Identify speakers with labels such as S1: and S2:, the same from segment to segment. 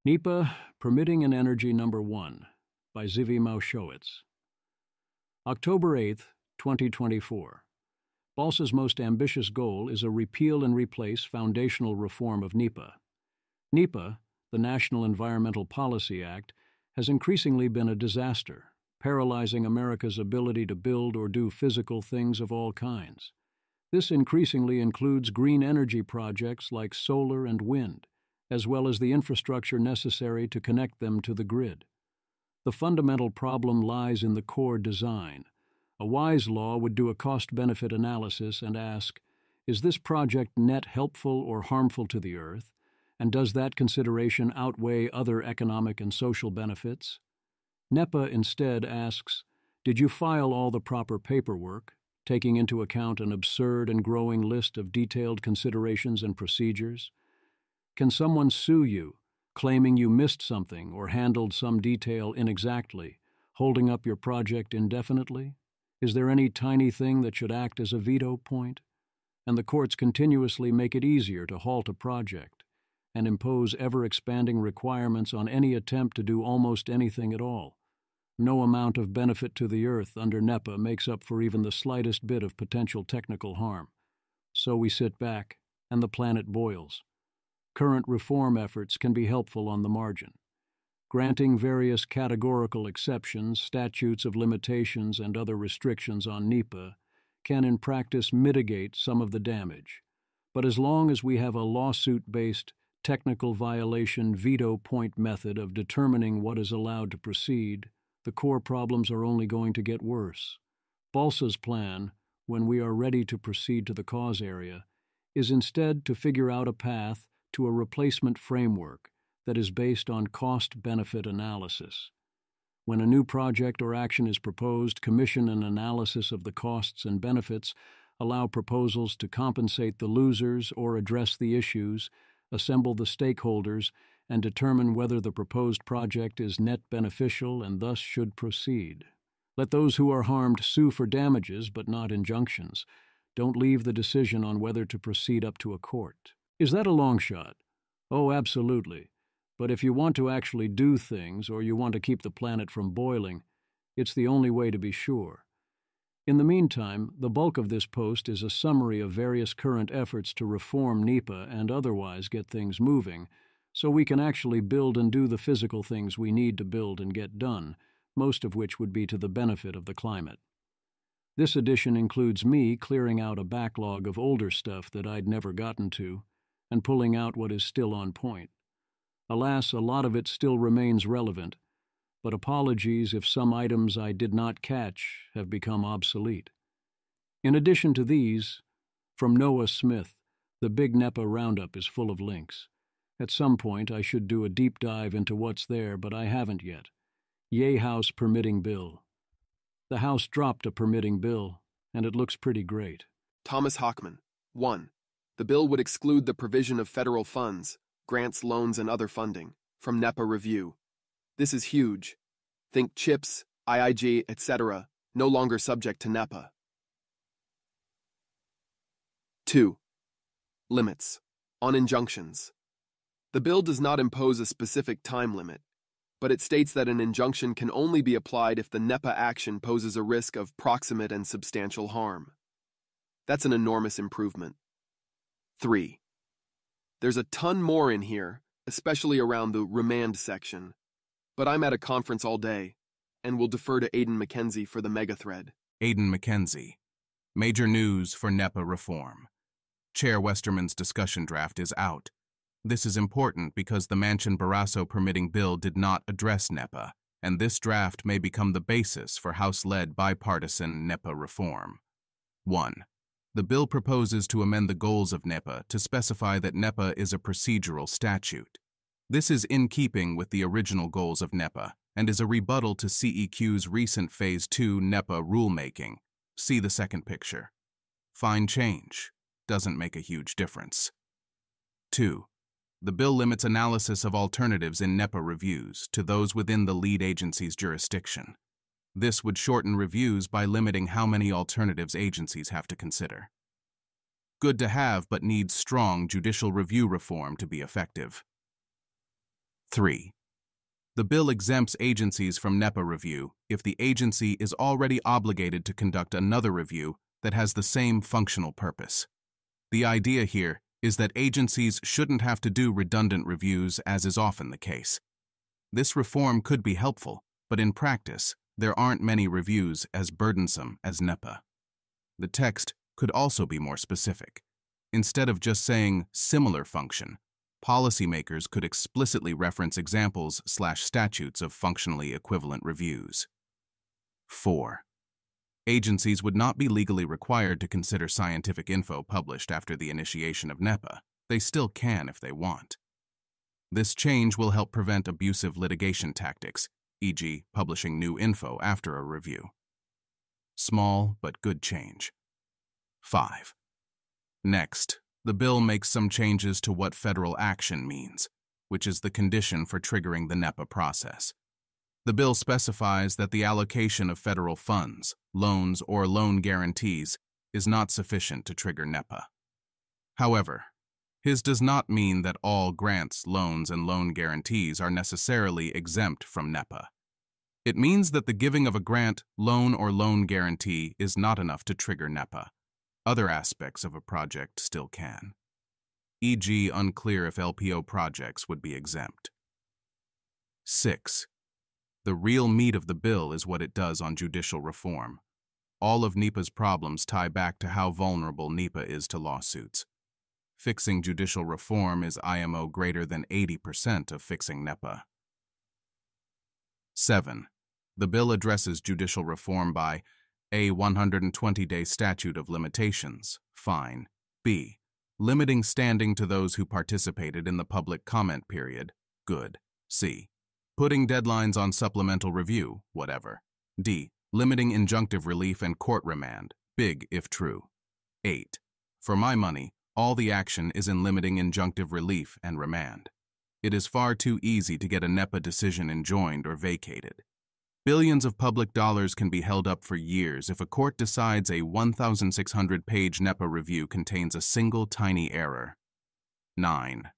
S1: NEPA, Permitting and Energy Number 1 by Zivi Maushowitz. October 8, 2024. BALSA's most ambitious goal is a repeal and replace foundational reform of NEPA. NEPA, the National Environmental Policy Act, has increasingly been a disaster, paralyzing America's ability to build or do physical things of all kinds. This increasingly includes green energy projects like solar and wind, as well as the infrastructure necessary to connect them to the grid. The fundamental problem lies in the core design. A wise law would do a cost-benefit analysis and ask, is this project net helpful or harmful to the Earth, and does that consideration outweigh other economic and social benefits? NEPA instead asks, did you file all the proper paperwork, taking into account an absurd and growing list of detailed considerations and procedures? Can someone sue you, claiming you missed something or handled some detail inexactly, holding up your project indefinitely? Is there any tiny thing that should act as a veto point? And the courts continuously make it easier to halt a project and impose ever-expanding requirements on any attempt to do almost anything at all. No amount of benefit to the Earth under NEPA makes up for even the slightest bit of potential technical harm. So we sit back, and the planet boils. Current reform efforts can be helpful on the margin. Granting various categorical exceptions, statutes of limitations, and other restrictions on NEPA can in practice mitigate some of the damage. But as long as we have a lawsuit-based technical violation veto point method of determining what is allowed to proceed, the core problems are only going to get worse. BALSA's plan, when we are ready to proceed to the cause area, is instead to figure out a path to a replacement framework that is based on cost-benefit analysis. When a new project or action is proposed, commission an analysis of the costs and benefits, allow proposals to compensate the losers or address the issues, assemble the stakeholders, and determine whether the proposed project is net beneficial and thus should proceed. Let those who are harmed sue for damages but not injunctions. Don't leave the decision on whether to proceed up to a court. Is that a long shot? Oh, absolutely. But if you want to actually do things or you want to keep the planet from boiling, it's the only way to be sure. In the meantime, the bulk of this post is a summary of various current efforts to reform NEPA and otherwise get things moving, so we can actually build and do the physical things we need to build and get done, most of which would be to the benefit of the climate. This edition includes me clearing out a backlog of older stuff that I'd never gotten to, and pulling out what is still on point. Alas, a lot of it still remains relevant, but apologies if some items I did not catch have become obsolete. In addition to these, from Noah Smith, the Big NEPA Roundup is full of links. At some point I should do a deep dive into what's there, but I haven't yet. Yay House Permitting Bill. The House dropped a permitting bill, and it looks pretty great.
S2: Thomas Hockman. 1. The bill would exclude the provision of federal funds, grants, loans, and other funding from NEPA review. This is huge. Think CHIPS, IIG, etc., no longer subject to NEPA. 2. Limits on injunctions. The bill does not impose a specific time limit, but it states that an injunction can only be applied if the NEPA action poses a risk of proximate and substantial harm. That's an enormous improvement. 3. There's a ton more in here, especially around the remand section, but I'm at a conference all day, and will defer to Aidan McKenzie for the megathread.
S3: Aidan McKenzie. Major news for NEPA reform. Chair Westerman's discussion draft is out. This is important because the Manchin-Barrasso permitting bill did not address NEPA, and this draft may become the basis for House-led bipartisan NEPA reform. 1. The bill proposes to amend the goals of NEPA to specify that NEPA is a procedural statute. This is in keeping with the original goals of NEPA and is a rebuttal to CEQ's recent Phase 2 NEPA rulemaking. See the second picture. Fine change. Doesn't make a huge difference. 2. The bill limits analysis of alternatives in NEPA reviews to those within the lead agency's jurisdiction. This would shorten reviews by limiting how many alternatives agencies have to consider. Good to have, but needs strong judicial review reform to be effective. 3. The bill exempts agencies from NEPA review if the agency is already obligated to conduct another review that has the same functional purpose. The idea here is that agencies shouldn't have to do redundant reviews, as is often the case. This reform could be helpful, but in practice, there aren't many reviews as burdensome as NEPA. The text could also be more specific. Instead of just saying similar function, policymakers could explicitly reference examples/statutes of functionally equivalent reviews. 4. Agencies would not be legally required to consider scientific info published after the initiation of NEPA. They still can if they want. This change will help prevent abusive litigation tactics, e.g., publishing new info after a review. Small but good change. 5. Next, the bill makes some changes to what federal action means, which is the condition for triggering the NEPA process. The bill specifies that the allocation of federal funds, loans, or loan guarantees is not sufficient to trigger NEPA. However, his does not mean that all grants, loans, and loan guarantees are necessarily exempt from NEPA. It means that the giving of a grant, loan, or loan guarantee is not enough to trigger NEPA. Other aspects of a project still can. E.g., unclear if LPO projects would be exempt. 6. The real meat of the bill is what it does on judicial reform. All of NEPA's problems tie back to how vulnerable NEPA is to lawsuits. Fixing judicial reform is IMO greater than 80% of fixing NEPA. 7. The bill addresses judicial reform by A. 120-day statute of limitations, fine. B. Limiting standing to those who participated in the public comment period, good. C. Putting deadlines on supplemental review, whatever. D. Limiting injunctive relief and court remand, big if true. 8. For my money, all the action is in limiting injunctive relief and remand. It is far too easy to get a NEPA decision enjoined or vacated. Billions of public dollars can be held up for years if a court decides a 1,600-page NEPA review contains a single tiny error. 9.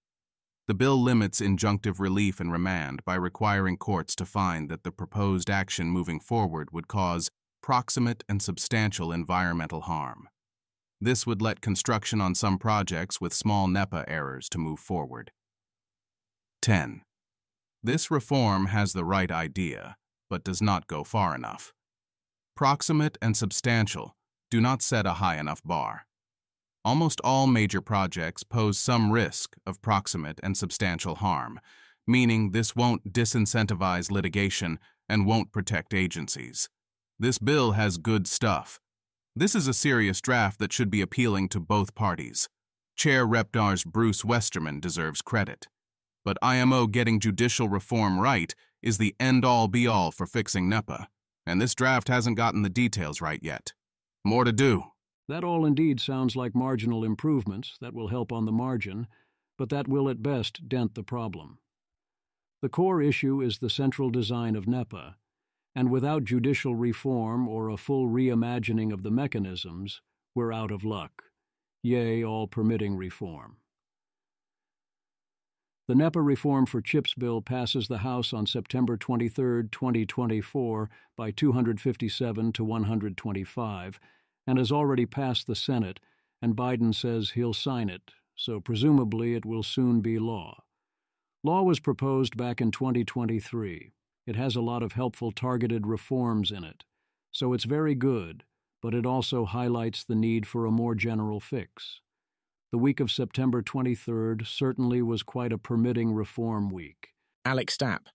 S3: The bill limits injunctive relief and remand by requiring courts to find that the proposed action moving forward would cause proximate and substantial environmental harm. This would let construction on some projects with small NEPA errors to move forward. 10. This reform has the right idea, but does not go far enough. Proximate and substantial do not set a high enough bar. Almost all major projects pose some risk of proximate and substantial harm, meaning this won't disincentivize litigation and won't protect agencies. This bill has good stuff. This is a serious draft that should be appealing to both parties. Chair Repdar's Bruce Westerman deserves credit. But IMO getting judicial reform right is the end-all be-all for fixing NEPA, and this draft hasn't gotten the details right yet. More to do.
S1: That all indeed sounds like marginal improvements that will help on the margin, but that will at best dent the problem. The core issue is the central design of NEPA, and without judicial reform or a full reimagining of the mechanisms, we're out of luck. Yea, all permitting reform. The NEPA reform for CHIPS bill passes the House on September 23, 2024 by 257 to 125, and has already passed the Senate, and Biden says he'll sign it, so presumably it will soon be law. Law was proposed back in 2023. It has a lot of helpful targeted reforms in it, so it's very good, but it also highlights the need for a more general fix. The week of September 23rd certainly was quite a permitting reform week.
S4: Alex Stapp.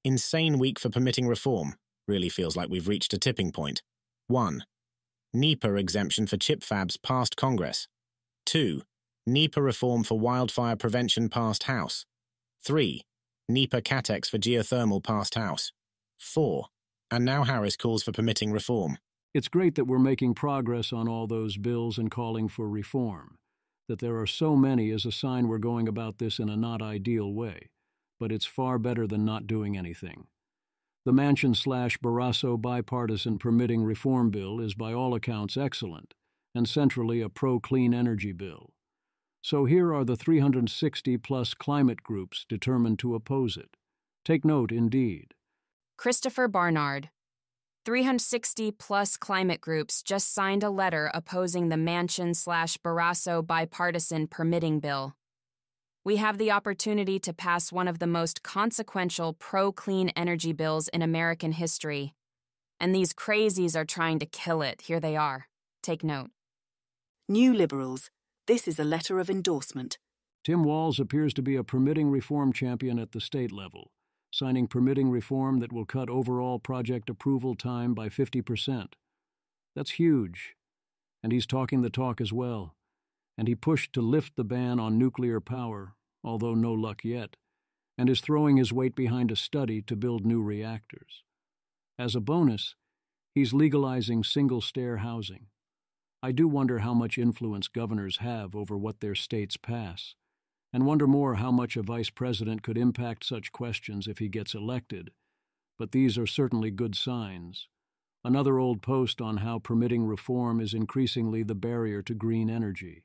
S4: Insane week for permitting reform. Really feels like we've reached a tipping point. 1. NEPA exemption for chip fabs passed Congress. 2. NEPA reform for wildfire prevention passed House. 3. NEPA CATEX for geothermal passed House. 4. And now Harris calls for permitting reform.
S1: It's great that we're making progress on all those bills and calling for reform. That there are so many is a sign we're going about this in a not ideal way, but it's far better than not doing anything. The Manchin/Barrasso bipartisan permitting reform bill is by all accounts excellent, and centrally a pro-clean energy bill. So here are the 360-plus climate groups determined to oppose it. Take note, indeed.
S5: Christopher Barnard. 360-plus climate groups just signed a letter opposing the Manchin/Barrasso bipartisan permitting bill. We have the opportunity to pass one of the most consequential pro-clean energy bills in American history. And these crazies are trying to kill it. Here they are. Take note.
S6: New Liberals. This is a letter of endorsement.
S1: Tim Walz appears to be a permitting reform champion at the state level, signing permitting reform that will cut overall project approval time by 50%. That's huge. And he's talking the talk as well. And he pushed to lift the ban on nuclear power, although no luck yet, and is throwing his weight behind a study to build new reactors. As a bonus, he's legalizing single-stair housing. I do wonder how much influence governors have over what their states pass, and wonder more how much a vice president could impact such questions if he gets elected. But these are certainly good signs. Another old post on how permitting reform is increasingly the barrier to green energy.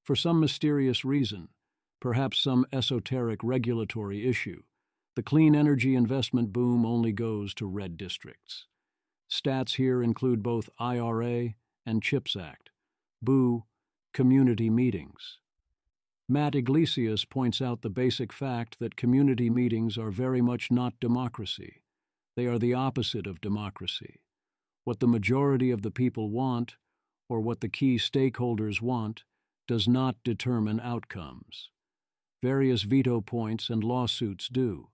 S1: For some mysterious reason, perhaps some esoteric regulatory issue, the clean energy investment boom only goes to red districts. Stats here include both IRA and CHIPS Act. Boo, community meetings. Matt Iglesias points out the basic fact that community meetings are very much not democracy. They are the opposite of democracy. What the majority of the people want, or what the key stakeholders want, does not determine outcomes. Various veto points and lawsuits do.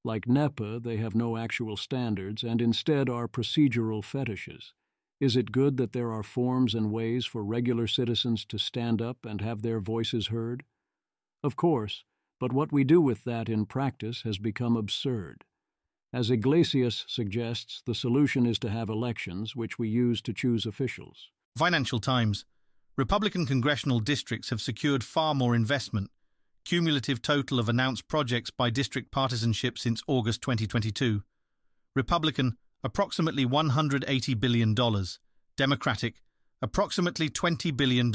S1: Like NEPA, they have no actual standards and instead are procedural fetishes. Is it good that there are forms and ways for regular citizens to stand up and have their voices heard? Of course, but what we do with that in practice has become absurd. As Iglesias suggests, the solution is to have elections, which we use to choose officials.
S7: Financial Times. Republican congressional districts have secured far more investment. Cumulative total of announced projects by district partisanship since August 2022. Republican, approximately $180 billion. Democratic, approximately $20 billion.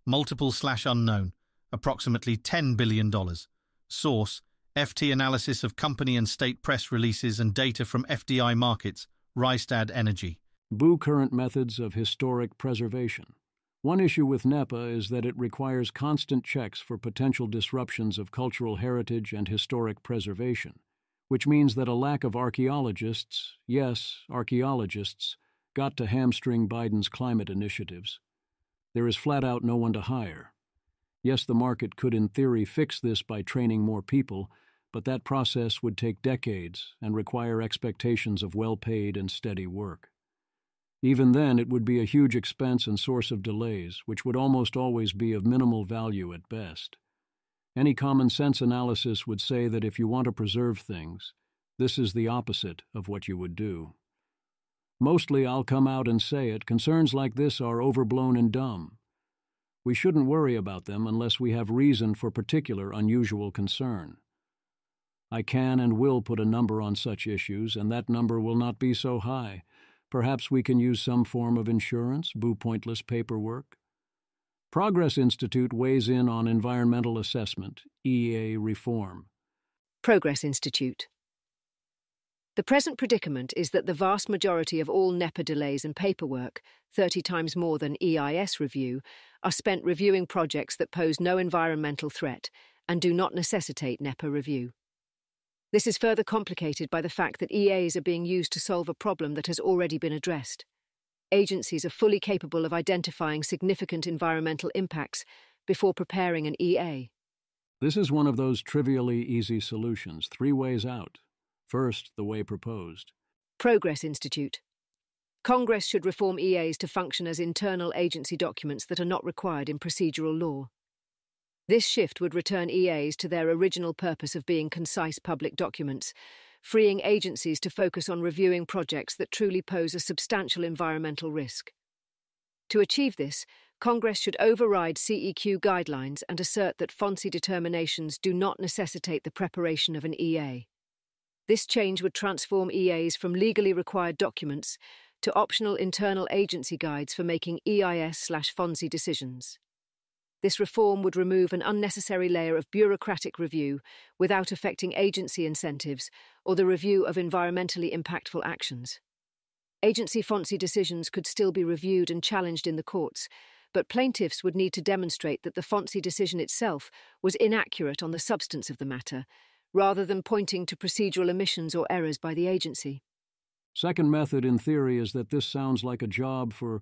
S7: Multiple/unknown, approximately $10 billion. Source, FT analysis of company and state press releases and data from FDI markets, Rystad Energy.
S1: Boo current methods of historic preservation. One issue with NEPA is that it requires constant checks for potential disruptions of cultural heritage and historic preservation, which means that a lack of archaeologists, yes, archaeologists, got to hamstring Biden's climate initiatives. There is flat-out no one to hire. Yes, the market could in theory fix this by training more people, but that process would take decades and require expectations of well-paid and steady work. Even then, it would be a huge expense and source of delays, which would almost always be of minimal value at best. Any common-sense analysis would say that if you want to preserve things, this is the opposite of what you would do. Mostly, I'll come out and say it, concerns like this are overblown and dumb. We shouldn't worry about them unless we have reason for particular unusual concern. I can and will put a number on such issues, and that number will not be so high. Perhaps we can use some form of insurance, boo pointless paperwork. Progress Institute weighs in on environmental assessment, EA reform.
S8: Progress Institute. The present predicament is that the vast majority of all NEPA delays and paperwork, 30 times more than EIS review, are spent reviewing projects that pose no environmental threat and do not necessitate NEPA review. This is further complicated by the fact that EAs are being used to solve a problem that has already been addressed. Agencies are fully capable of identifying significant environmental impacts before preparing an EA.
S1: This is one of those trivially easy solutions, 3 ways out. First, the way proposed.
S8: Progress Institute. Congress should reform EAs to function as internal agency documents that are not required in procedural law. This shift would return EAs to their original purpose of being concise public documents, freeing agencies to focus on reviewing projects that truly pose a substantial environmental risk. To achieve this, Congress should override CEQ guidelines and assert that FONSI determinations do not necessitate the preparation of an EA. This change would transform EAs from legally required documents to optional internal agency guides for making EIS/FONSI decisions. This reform would remove an unnecessary layer of bureaucratic review without affecting agency incentives or the review of environmentally impactful actions. Agency FONSI decisions could still be reviewed and challenged in the courts, but plaintiffs would need to demonstrate that the FONSI decision itself was inaccurate on the substance of the matter, rather than pointing to procedural omissions or errors by the agency.
S1: Second method in theory is that this sounds like a job for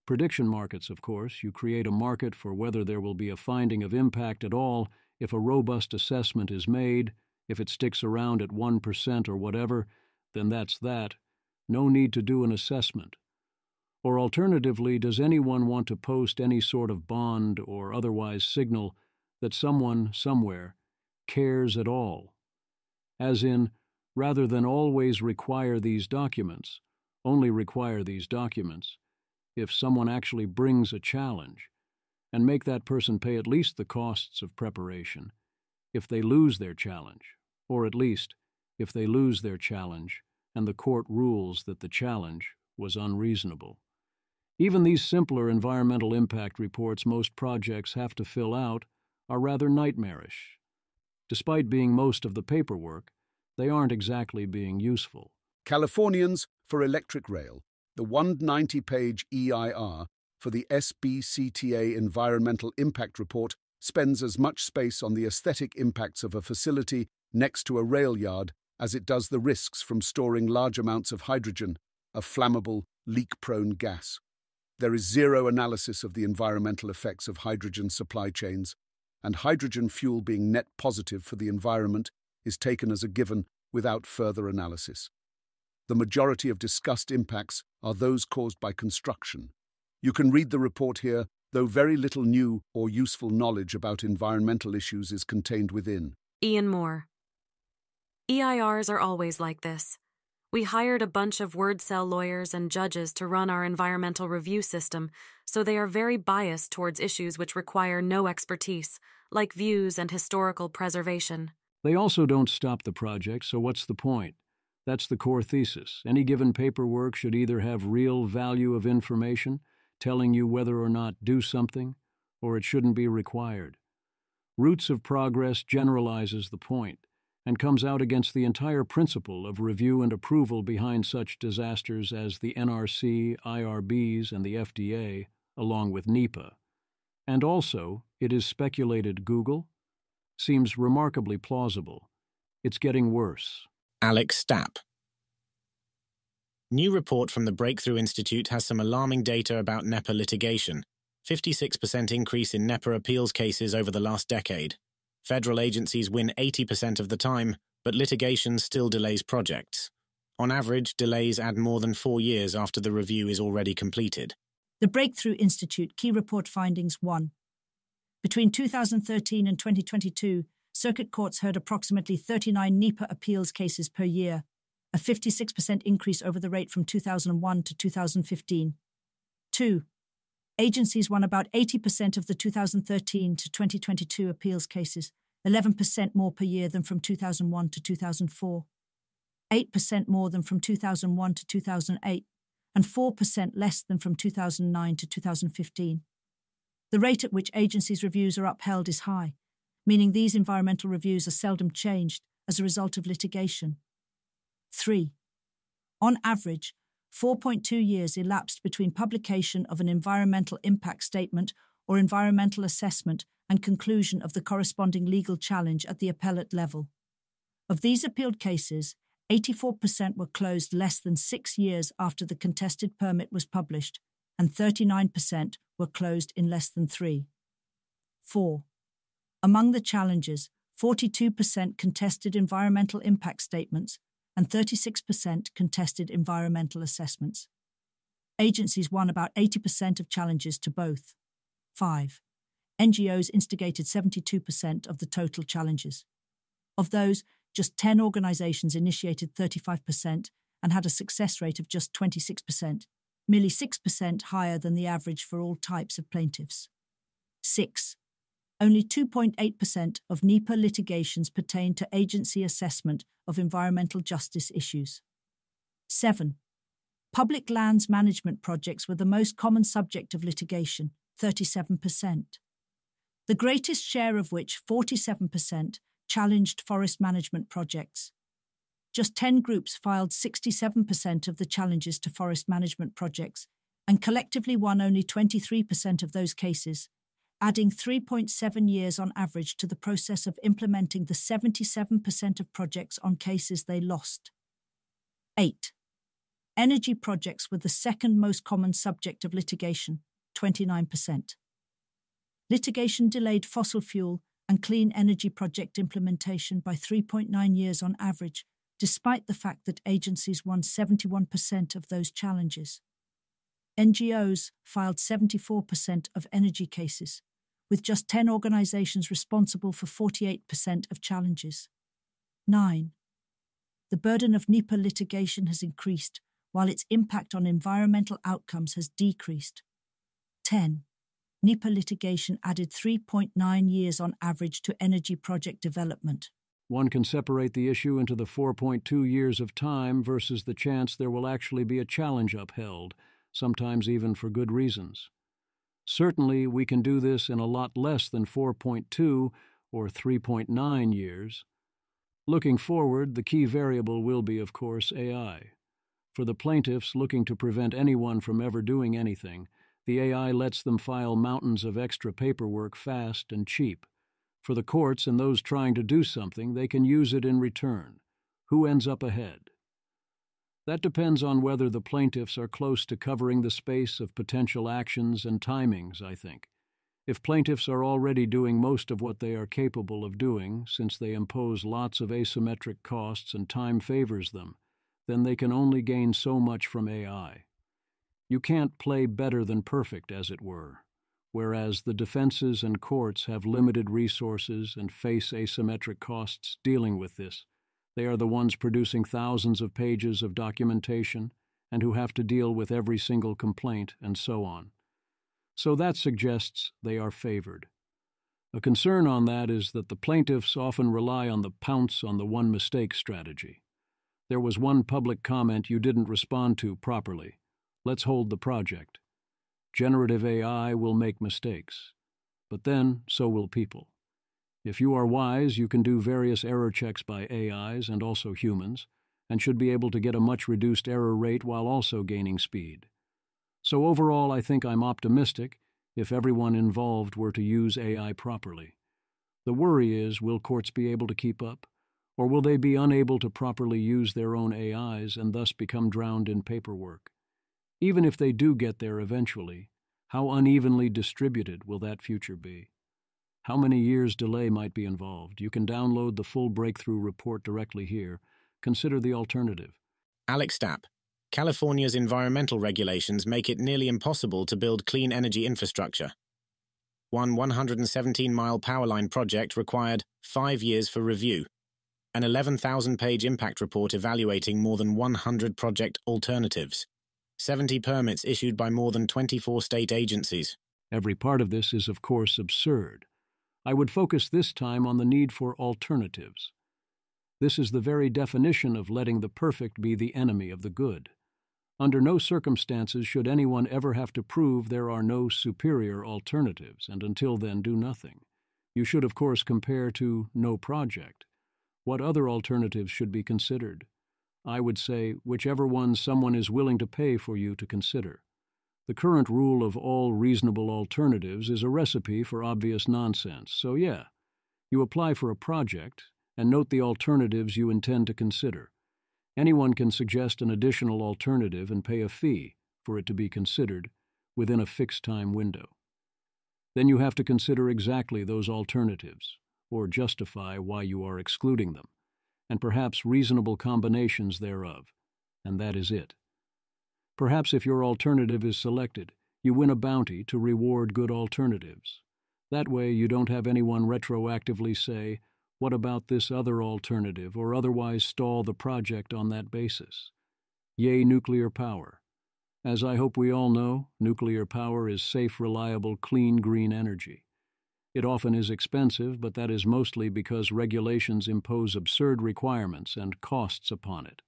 S1: prediction markets, of course. You create a market for whether there will be a finding of impact at all if a robust assessment is made. If it sticks around at 1% or whatever, then that's that. No need to do an assessment. Or alternatively, does anyone want to post any sort of bond or otherwise signal that someone, somewhere, cares at all? As in, rather than always require these documents, only require these documents if someone actually brings a challenge, and make that person pay at least the costs of preparation if they lose their challenge, or at least if they lose their challenge and the court rules that the challenge was unreasonable. Even these simpler environmental impact reports most projects have to fill out are rather nightmarish. Despite being most of the paperwork, they aren't exactly being useful.
S9: Californians for Electric Rail, the 190-page EIR for the SBCTA Environmental Impact Report spends as much space on the aesthetic impacts of a facility next to a rail yard as it does the risks from storing large amounts of hydrogen, a flammable, leak-prone gas. There is zero analysis of the environmental effects of hydrogen supply chains, and hydrogen fuel being net positive for the environment is taken as a given without further analysis. The majority of discussed impacts are those caused by construction. You can read the report here, though very little new or useful knowledge about environmental issues is contained within.
S10: Ian Moore. EIRs are always like this. We hired a bunch of word cell lawyers and judges to run our environmental review system, so they are very biased towards issues which require no expertise, like views and historical preservation.
S1: They also don't stop the project, so what's the point? That's the core thesis. Any given paperwork should either have real value of information, telling you whether or not do something, or it shouldn't be required. Roots of Progress generalizes the point and comes out against the entire principle of review and approval behind such disasters as the NRC, IRBs, and the FDA, along with NEPA. And also, it is speculated Google seems remarkably plausible. It's getting worse.
S4: Alex Stapp. New report from the Breakthrough Institute has some alarming data about NEPA litigation. 56% increase in NEPA appeals cases over the last decade. Federal agencies win 80% of the time, but litigation still delays projects. On average, delays add more than 4 years after the review is already completed.
S11: The Breakthrough Institute Key Report Findings 1. Between 2013 and 2022, circuit courts heard approximately 39 NEPA appeals cases per year, a 56% increase over the rate from 2001 to 2015. 2. Agencies won about 80% of the 2013 to 2022 appeals cases, 11% more per year than from 2001 to 2004, 8% more than from 2001 to 2008, and 4% less than from 2009 to 2015. The rate at which agencies' reviews are upheld is high, meaning these environmental reviews are seldom changed as a result of litigation. 3. On average, 4.2 years elapsed between publication of an environmental impact statement or environmental assessment and conclusion of the corresponding legal challenge at the appellate level. Of these appealed cases, 84% were closed less than 6 years after the contested permit was published, and 39% were closed in less than 3. 4. Among the challenges, 42% contested environmental impact statements and 36% contested environmental assessments. Agencies won about 80% of challenges to both. 5. NGOs instigated 72% of the total challenges. Of those, just 10 organizations initiated 35% and had a success rate of just 26%, merely 6% higher than the average for all types of plaintiffs. 6. Only 2.8% of NEPA litigations pertain to agency assessment of environmental justice issues. 7. Public lands management projects were the most common subject of litigation, 37%. the greatest share of which, 47%, challenged forest management projects. Just 10 groups filed 67% of the challenges to forest management projects, and collectively won only 23% of those cases, adding 3.7 years on average to the process of implementing the 77% of projects on cases they lost. 8. Energy projects were the second most common subject of litigation, 29%. Litigation delayed fossil fuel and clean energy project implementation by 3.9 years on average, despite the fact that agencies won 71% of those challenges. NGOs filed 74% of energy cases, with just 10 organizations responsible for 48% of challenges. 9. The burden of NEPA litigation has increased, while its impact on environmental outcomes has decreased. 10. NEPA litigation added 3.9 years on average to energy project development.
S1: One can separate the issue into the 4.2 years of time versus the chance there will actually be a challenge upheld, sometimes even for good reasons. Certainly, we can do this in a lot less than 4.2 or 3.9 years. Looking forward, the key variable will be, of course, AI. For the plaintiffs looking to prevent anyone from ever doing anything, the AI lets them file mountains of extra paperwork fast and cheap. For the courts and those trying to do something, they can use it in return. Who ends up ahead? That depends on whether the plaintiffs are close to covering the space of potential actions and timings, I think. If plaintiffs are already doing most of what they are capable of doing, since they impose lots of asymmetric costs and time favors them, then they can only gain so much from AI. You can't play better than perfect, as it were. Whereas the defenses and courts have limited resources and face asymmetric costs dealing with this, they are the ones producing thousands of pages of documentation and who have to deal with every single complaint and so on. So that suggests they are favored. A concern on that is that the plaintiffs often rely on the pounce on the one mistake strategy. There was one public comment you didn't respond to properly. Let's hold the project. Generative AI will make mistakes, but then so will people. If you are wise, you can do various error checks by AIs and also humans, and should be able to get a much reduced error rate while also gaining speed. So overall, I think I'm optimistic if everyone involved were to use AI properly. The worry is, will courts be able to keep up, or will they be unable to properly use their own AIs and thus become drowned in paperwork? Even if they do get there eventually, how unevenly distributed will that future be? How many years' delay might be involved? You can download the full breakthrough report directly here. Consider the alternative.
S4: Alex Stapp. California's environmental regulations make it nearly impossible to build clean energy infrastructure. One 117-mile power line project required 5 years for review. An 11,000-page impact report evaluating more than 100 project alternatives. 70 permits issued by more than 24 state agencies.
S1: Every part of this is, of course, absurd. I would focus this time on the need for alternatives. This is the very definition of letting the perfect be the enemy of the good. Under no circumstances should anyone ever have to prove there are no superior alternatives, and until then do nothing. You should, of course, compare to no project. What other alternatives should be considered? I would say whichever one someone is willing to pay for you to consider. The current rule of all reasonable alternatives is a recipe for obvious nonsense, so yeah, you apply for a project and note the alternatives you intend to consider. Anyone can suggest an additional alternative and pay a fee for it to be considered within a fixed time window. Then you have to consider exactly those alternatives, or justify why you are excluding them, and perhaps reasonable combinations thereof, and that is it. Perhaps if your alternative is selected, you win a bounty to reward good alternatives. That way you don't have anyone retroactively say, "What about this other alternative?" or otherwise stall the project on that basis. Yay, nuclear power. As I hope we all know, nuclear power is safe, reliable, clean, green energy. It often is expensive, but that is mostly because regulations impose absurd requirements and costs upon it,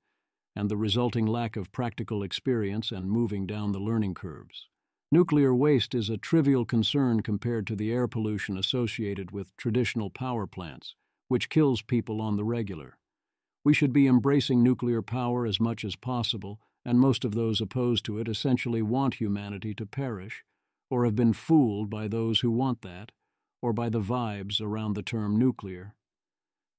S1: and the resulting lack of practical experience and moving down the learning curves. Nuclear waste is a trivial concern compared to the air pollution associated with traditional power plants, which kills people on the regular. We should be embracing nuclear power as much as possible, and most of those opposed to it essentially want humanity to perish, or have been fooled by those who want that, or by the vibes around the term nuclear.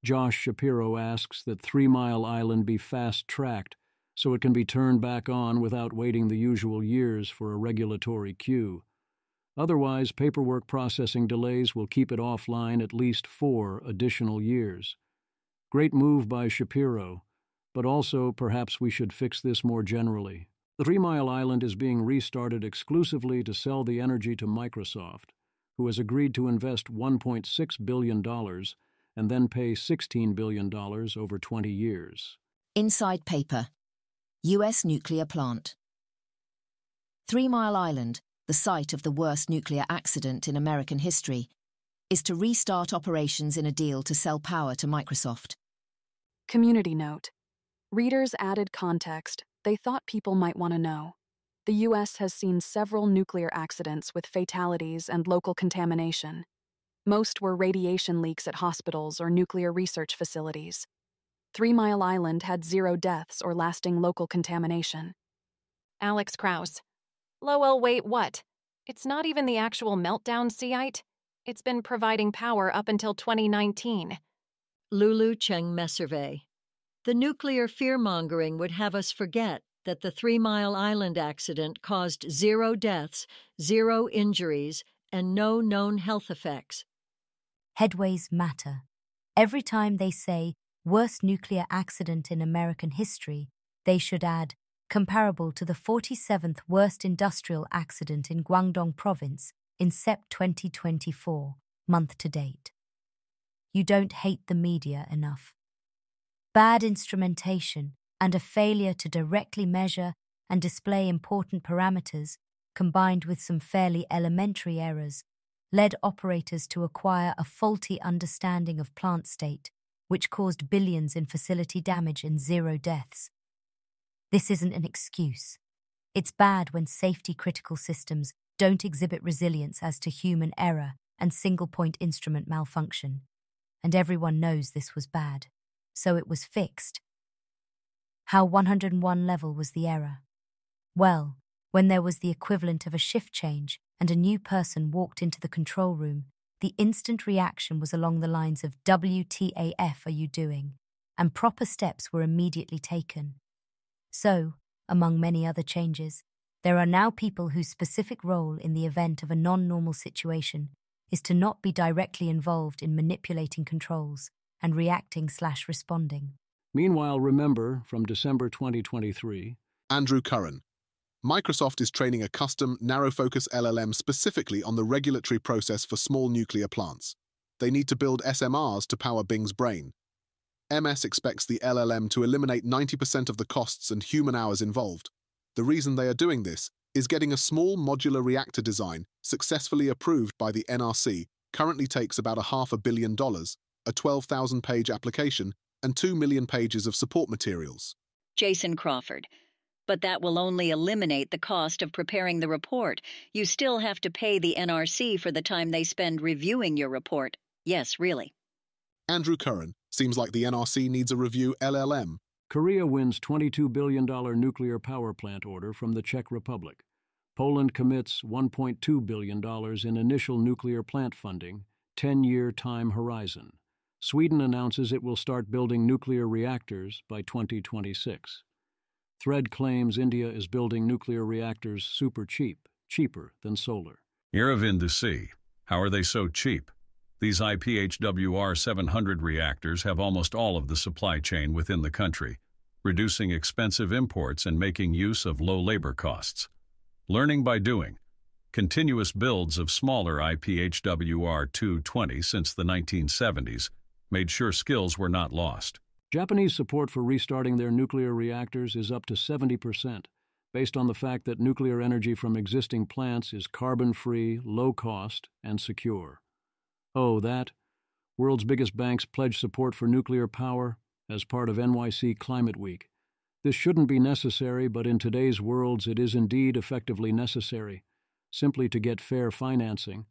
S1: Josh Shapiro asks that 3 Mile Island be fast-tracked so it can be turned back on without waiting the usual years for a regulatory queue. Otherwise, paperwork processing delays will keep it offline at least 4 additional years. Great move by Shapiro, but also perhaps we should fix this more generally. The 3 Mile Island is being restarted exclusively to sell the energy to Microsoft, who has agreed to invest $1.6 billion and then pay $16 billion over 20 years.
S12: Inside paper. U.S. nuclear plant. 3 Mile Island, the site of the worst nuclear accident in American history, is to restart operations in a deal to sell power to Microsoft.
S10: Community note. Readers added context they thought people might want to know. The U.S. has seen several nuclear accidents with fatalities and local contamination. Most were radiation leaks at hospitals or nuclear research facilities. 3 Mile Island had 0 deaths or lasting local contamination.
S5: Alex Krauss. Lowell, wait, what? It's not even the actual meltdown site? It's been providing power up until 2019.
S13: Lulu Cheng Messervey. The nuclear fear-mongering would have us forget that the 3 Mile Island accident caused 0 deaths, 0 injuries, and no known health effects.
S14: Headways matter. Every time they say, worst nuclear accident in American history, they should add, comparable to the 47th worst industrial accident in Guangdong Province in Sept 2024, month to date. You don't hate the media enough. Bad instrumentation and a failure to directly measure and display important parameters, combined with some fairly elementary errors, led operators to acquire a faulty understanding of plant state, which caused billions in facility damage and 0 deaths. This isn't an excuse. It's bad when safety-critical systems don't exhibit resilience as to human error and single-point instrument malfunction. And everyone knows this was bad, so it was fixed. How 101 level was the error? Well, when there was the equivalent of a shift change and a new person walked into the control room, the instant reaction was along the lines of "WTAF are you doing?" and proper steps were immediately taken. So, among many other changes, there are now people whose specific role in the event of a non-normal situation is to not be directly involved in manipulating controls and reacting/responding.
S1: Meanwhile, remember, from December 2023,
S9: Andrew Curran. Microsoft is training a custom, narrow-focus LLM specifically on the regulatory process for small nuclear plants. They need to build SMRs to power Bing's brain. MS expects the LLM to eliminate 90% of the costs and human hours involved. The reason they are doing this is getting a small modular reactor design successfully approved by the NRC currently takes about $500 million, a 12,000-page application, and 2 million pages of support materials.
S15: Jason Crawford. But that will only eliminate the cost of preparing the report. You still have to pay the NRC for the time they spend reviewing your report. Yes, really.
S9: Andrew Curran. Seems like the NRC needs a review LLM.
S1: Korea wins $22 billion nuclear power plant order from the Czech Republic. Poland commits $1.2 billion in initial nuclear plant funding, 10-year time horizon. Sweden announces it will start building nuclear reactors by 2026. Thread claims India is building nuclear reactors super cheap, cheaper than solar.
S16: Yerevan C. How are they so cheap? These IPHWR 700 reactors have almost all of the supply chain within the country, reducing expensive imports and making use of low labor costs. Learning by doing. Continuous builds of smaller IPHWR 220 since the 1970s made sure skills were not lost.
S1: Japanese support for restarting their nuclear reactors is up to 70%, based on the fact that nuclear energy from existing plants is carbon-free, low-cost, and secure. Oh, that. World's biggest banks pledge support for nuclear power as part of NYC Climate Week. This shouldn't be necessary, but in today's worlds it is indeed effectively necessary. simply to get fair financing.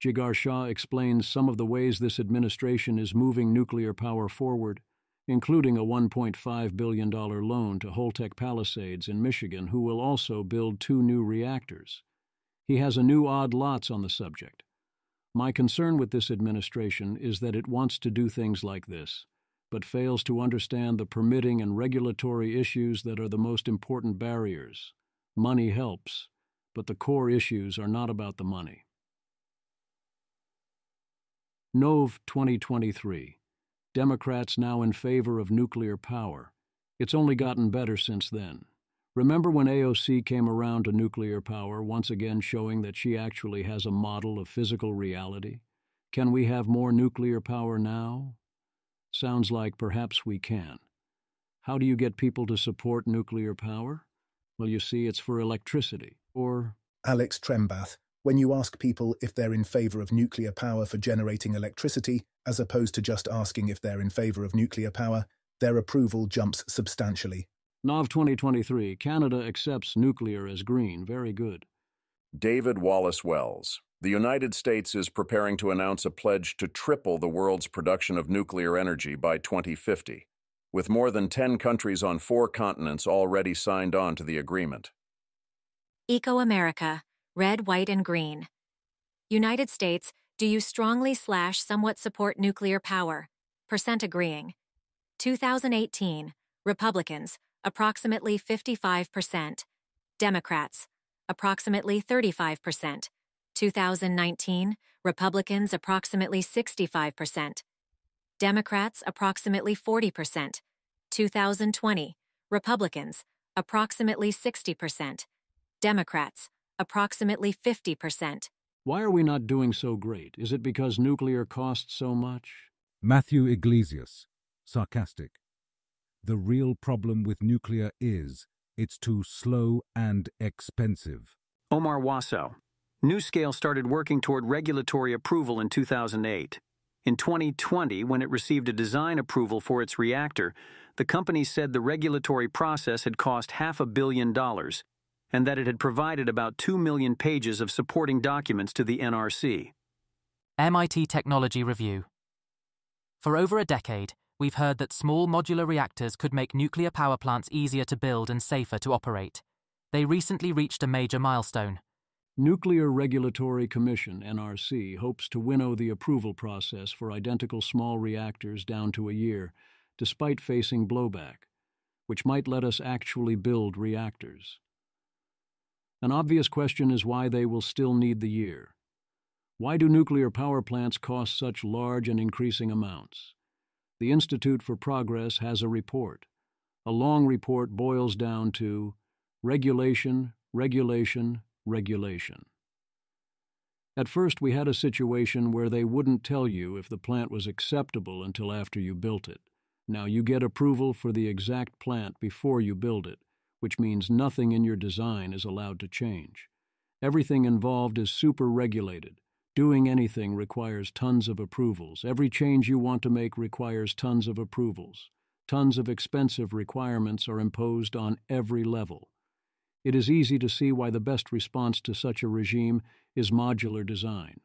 S1: Jigar Shah explains some of the ways this administration is moving nuclear power forward, including a $1.5 billion loan to Holtec Palisades in Michigan, who will also build 2 new reactors. He has a new odd lots on the subject. My concern with this administration is that it wants to do things like this, but fails to understand the permitting and regulatory issues that are the most important barriers. Money helps, but the core issues are not about the money. Nov 2023. Democrats now in favor of nuclear power. It's only gotten better since then. Remember when AOC came around to nuclear power, once again showing that she actually has a model of physical reality? Can we have more nuclear power now? Sounds like perhaps we can. How do you get people to support nuclear power? Well, you see, it's for electricity, or...
S17: Alex Trembath, when you ask people if they're in favor of nuclear power for generating electricity, as opposed to just asking if they're in favor of nuclear power, their approval jumps substantially.
S1: Nov 2023, Canada accepts nuclear as green. Very good.
S18: David Wallace Wells. The United States is preparing to announce a pledge to triple the world's production of nuclear energy by 2050, with more than 10 countries on 4 continents already signed on to the agreement.
S19: Eco America, red, white, and green. United States, do you strongly/somewhat support nuclear power? Percent agreeing. 2018, Republicans, approximately 55%. Democrats, approximately 35%. 2019, Republicans approximately 65%. Democrats approximately 40%. 2020, Republicans approximately 60%. Democrats approximately 50%.
S1: Why are we not doing so great? Is it because nuclear costs so much?
S20: Matthew Iglesias, sarcastic. The real problem with nuclear is it's too slow and expensive.
S21: Omar Wasso. NuScale started working toward regulatory approval in 2008. In 2020, when it received a design approval for its reactor, the company said the regulatory process had cost $500 million and that it had provided about 2 million pages of supporting documents to the NRC.
S22: MIT Technology Review. For over a decade, we've heard that small modular reactors could make nuclear power plants easier to build and safer to operate. They recently reached a major milestone.
S1: Nuclear Regulatory Commission, NRC, hopes to winnow the approval process for identical small reactors down to a year, despite facing blowback, which might let us actually build reactors. An obvious question is why they will still need the year. Why do nuclear power plants cost such large and increasing amounts? The Institute for Progress has a report. A long report boils down to regulation, regulation, regulation. At first, we had a situation where they wouldn't tell you if the plant was acceptable until after you built it. Now you get approval for the exact plant before you build it, which means nothing in your design is allowed to change. Everything involved is super regulated. Doing anything requires tons of approvals. Every change you want to make requires tons of approvals. Tons of expensive requirements are imposed on every level. It is easy to see why the best response to such a regime is modular design.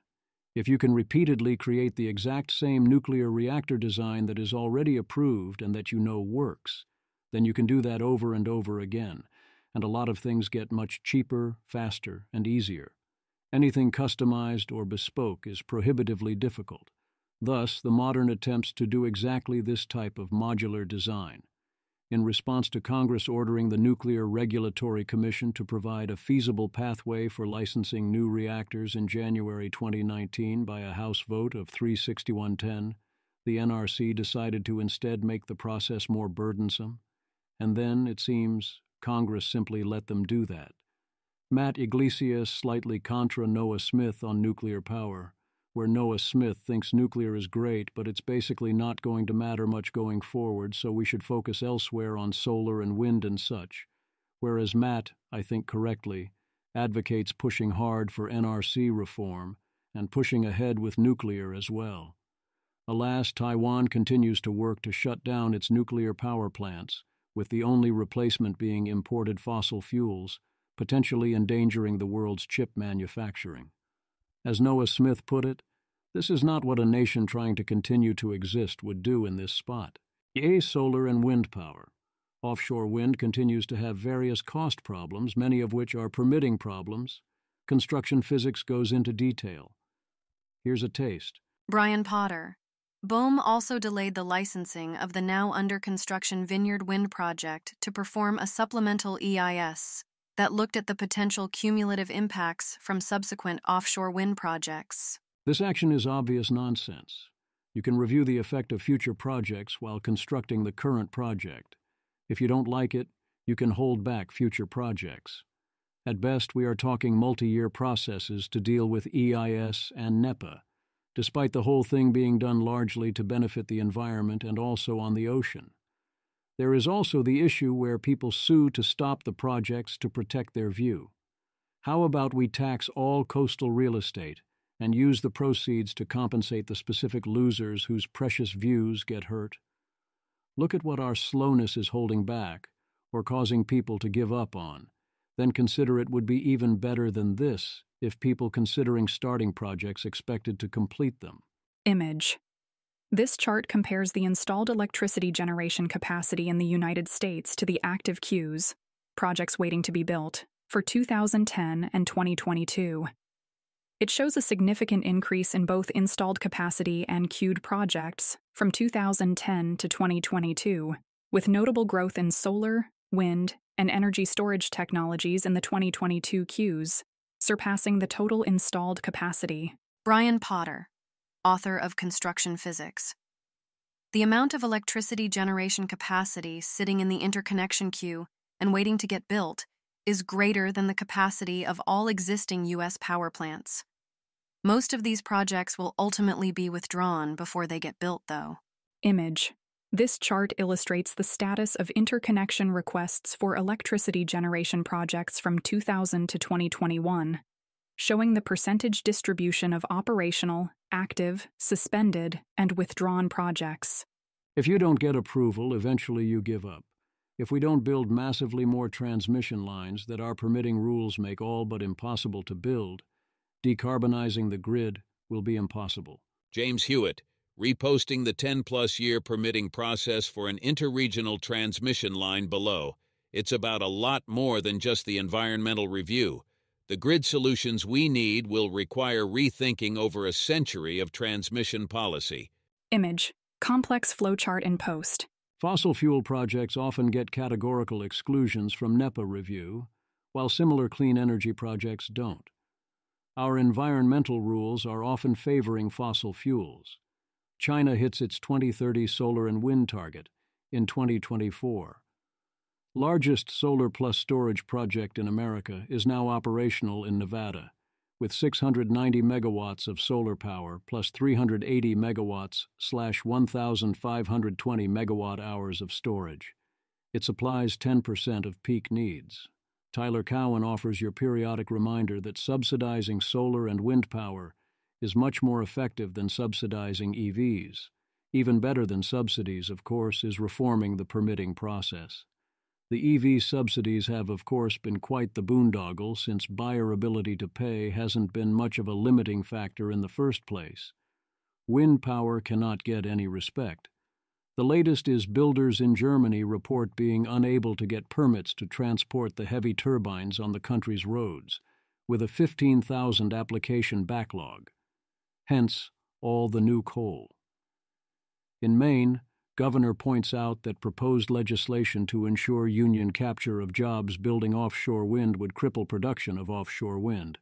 S1: If you can repeatedly create the exact same nuclear reactor design that is already approved and that you know works, then you can do that over and over again, and a lot of things get much cheaper, faster, and easier. Anything customized or bespoke is prohibitively difficult. Thus, the modern attempts to do exactly this type of modular design. In response to Congress ordering the Nuclear Regulatory Commission to provide a feasible pathway for licensing new reactors in January 2019 by a House vote of 361-10, the NRC decided to instead make the process more burdensome. And then, it seems, Congress simply let them do that. Matt Iglesias slightly contra Noah Smith on nuclear power, where Noah Smith thinks nuclear is great, but it's basically not going to matter much going forward, so we should focus elsewhere on solar and wind and such, whereas Matt, I think correctly, advocates pushing hard for NRC reform and pushing ahead with nuclear as well. Alas, Taiwan continues to work to shut down its nuclear power plants, with the only replacement being imported fossil fuels, potentially endangering the world's chip manufacturing. As Noah Smith put it, this is not what a nation trying to continue to exist would do in this spot. Yay, solar and wind power. Offshore wind continues to have various cost problems, many of which are permitting problems. Construction physics goes into detail. Here's a taste.
S10: Brian Potter. BOEM also delayed the licensing of the now under construction Vineyard Wind project to perform a supplemental EIS that looked at the potential cumulative impacts from subsequent offshore wind projects.
S1: This action is obvious nonsense. You can review the effect of future projects while constructing the current project. If you don't like it, you can hold back future projects. At best, we are talking multi-year processes to deal with EIS and NEPA, despite the whole thing being done largely to benefit the environment and also on the ocean. There is also the issue where people sue to stop the projects to protect their view. How about we tax all coastal real estate and use the proceeds to compensate the specific losers whose precious views get hurt? Look at what our slowness is holding back or causing people to give up on. Then consider it would be even better than this if people considering starting projects expected to complete them.
S2: Image. This chart compares the installed electricity generation capacity in the United States to the active queues, projects waiting to be built, for 2010 and 2022. It shows a significant increase in both installed capacity and queued projects from 2010 to 2022, with notable growth in solar, wind, and energy storage technologies in the 2022 queues, surpassing the total installed capacity.
S10: Brian Potter, author of Construction Physics. The amount of electricity generation capacity sitting in the interconnection queue and waiting to get built is greater than the capacity of all existing U.S. power plants. Most of these projects will ultimately be withdrawn before they get built, though.
S2: Image. This chart illustrates the status of interconnection requests for electricity generation projects from 2000 to 2021, showing the percentage distribution of operational, active, suspended, and withdrawn projects.
S1: If you don't get approval, eventually you give up. If we don't build massively more transmission lines that our permitting rules make all but impossible to build, decarbonizing the grid will be impossible.
S3: James Hewitt, reposting the 10-plus year permitting process for an interregional transmission line below. It's about a lot more than just the environmental review. The grid solutions we need will require rethinking over a century of transmission policy.
S2: Image. Complex flowchart in post.
S1: Fossil fuel projects often get categorical exclusions from NEPA review, while similar clean energy projects don't. Our environmental rules are often favoring fossil fuels. China hits its 2030 solar and wind target in 2024. Largest solar plus storage project in America is now operational in Nevada, with 690 megawatts of solar power plus 380 megawatts / 1,520 megawatt hours of storage. It supplies 10% of peak needs. Tyler Cowen offers your periodic reminder that subsidizing solar and wind power is much more effective than subsidizing EVs. Even better than subsidies, of course, is reforming the permitting process. The EV subsidies have, of course, been quite the boondoggle since buyer ability to pay hasn't been much of a limiting factor in the first place. Wind power cannot get any respect. The latest is builders in Germany report being unable to get permits to transport the heavy turbines on the country's roads, with a 15,000 application backlog. Hence, all the new coal. In Maine, Governor points out that proposed legislation to ensure union capture of jobs building offshore wind would cripple production of offshore wind,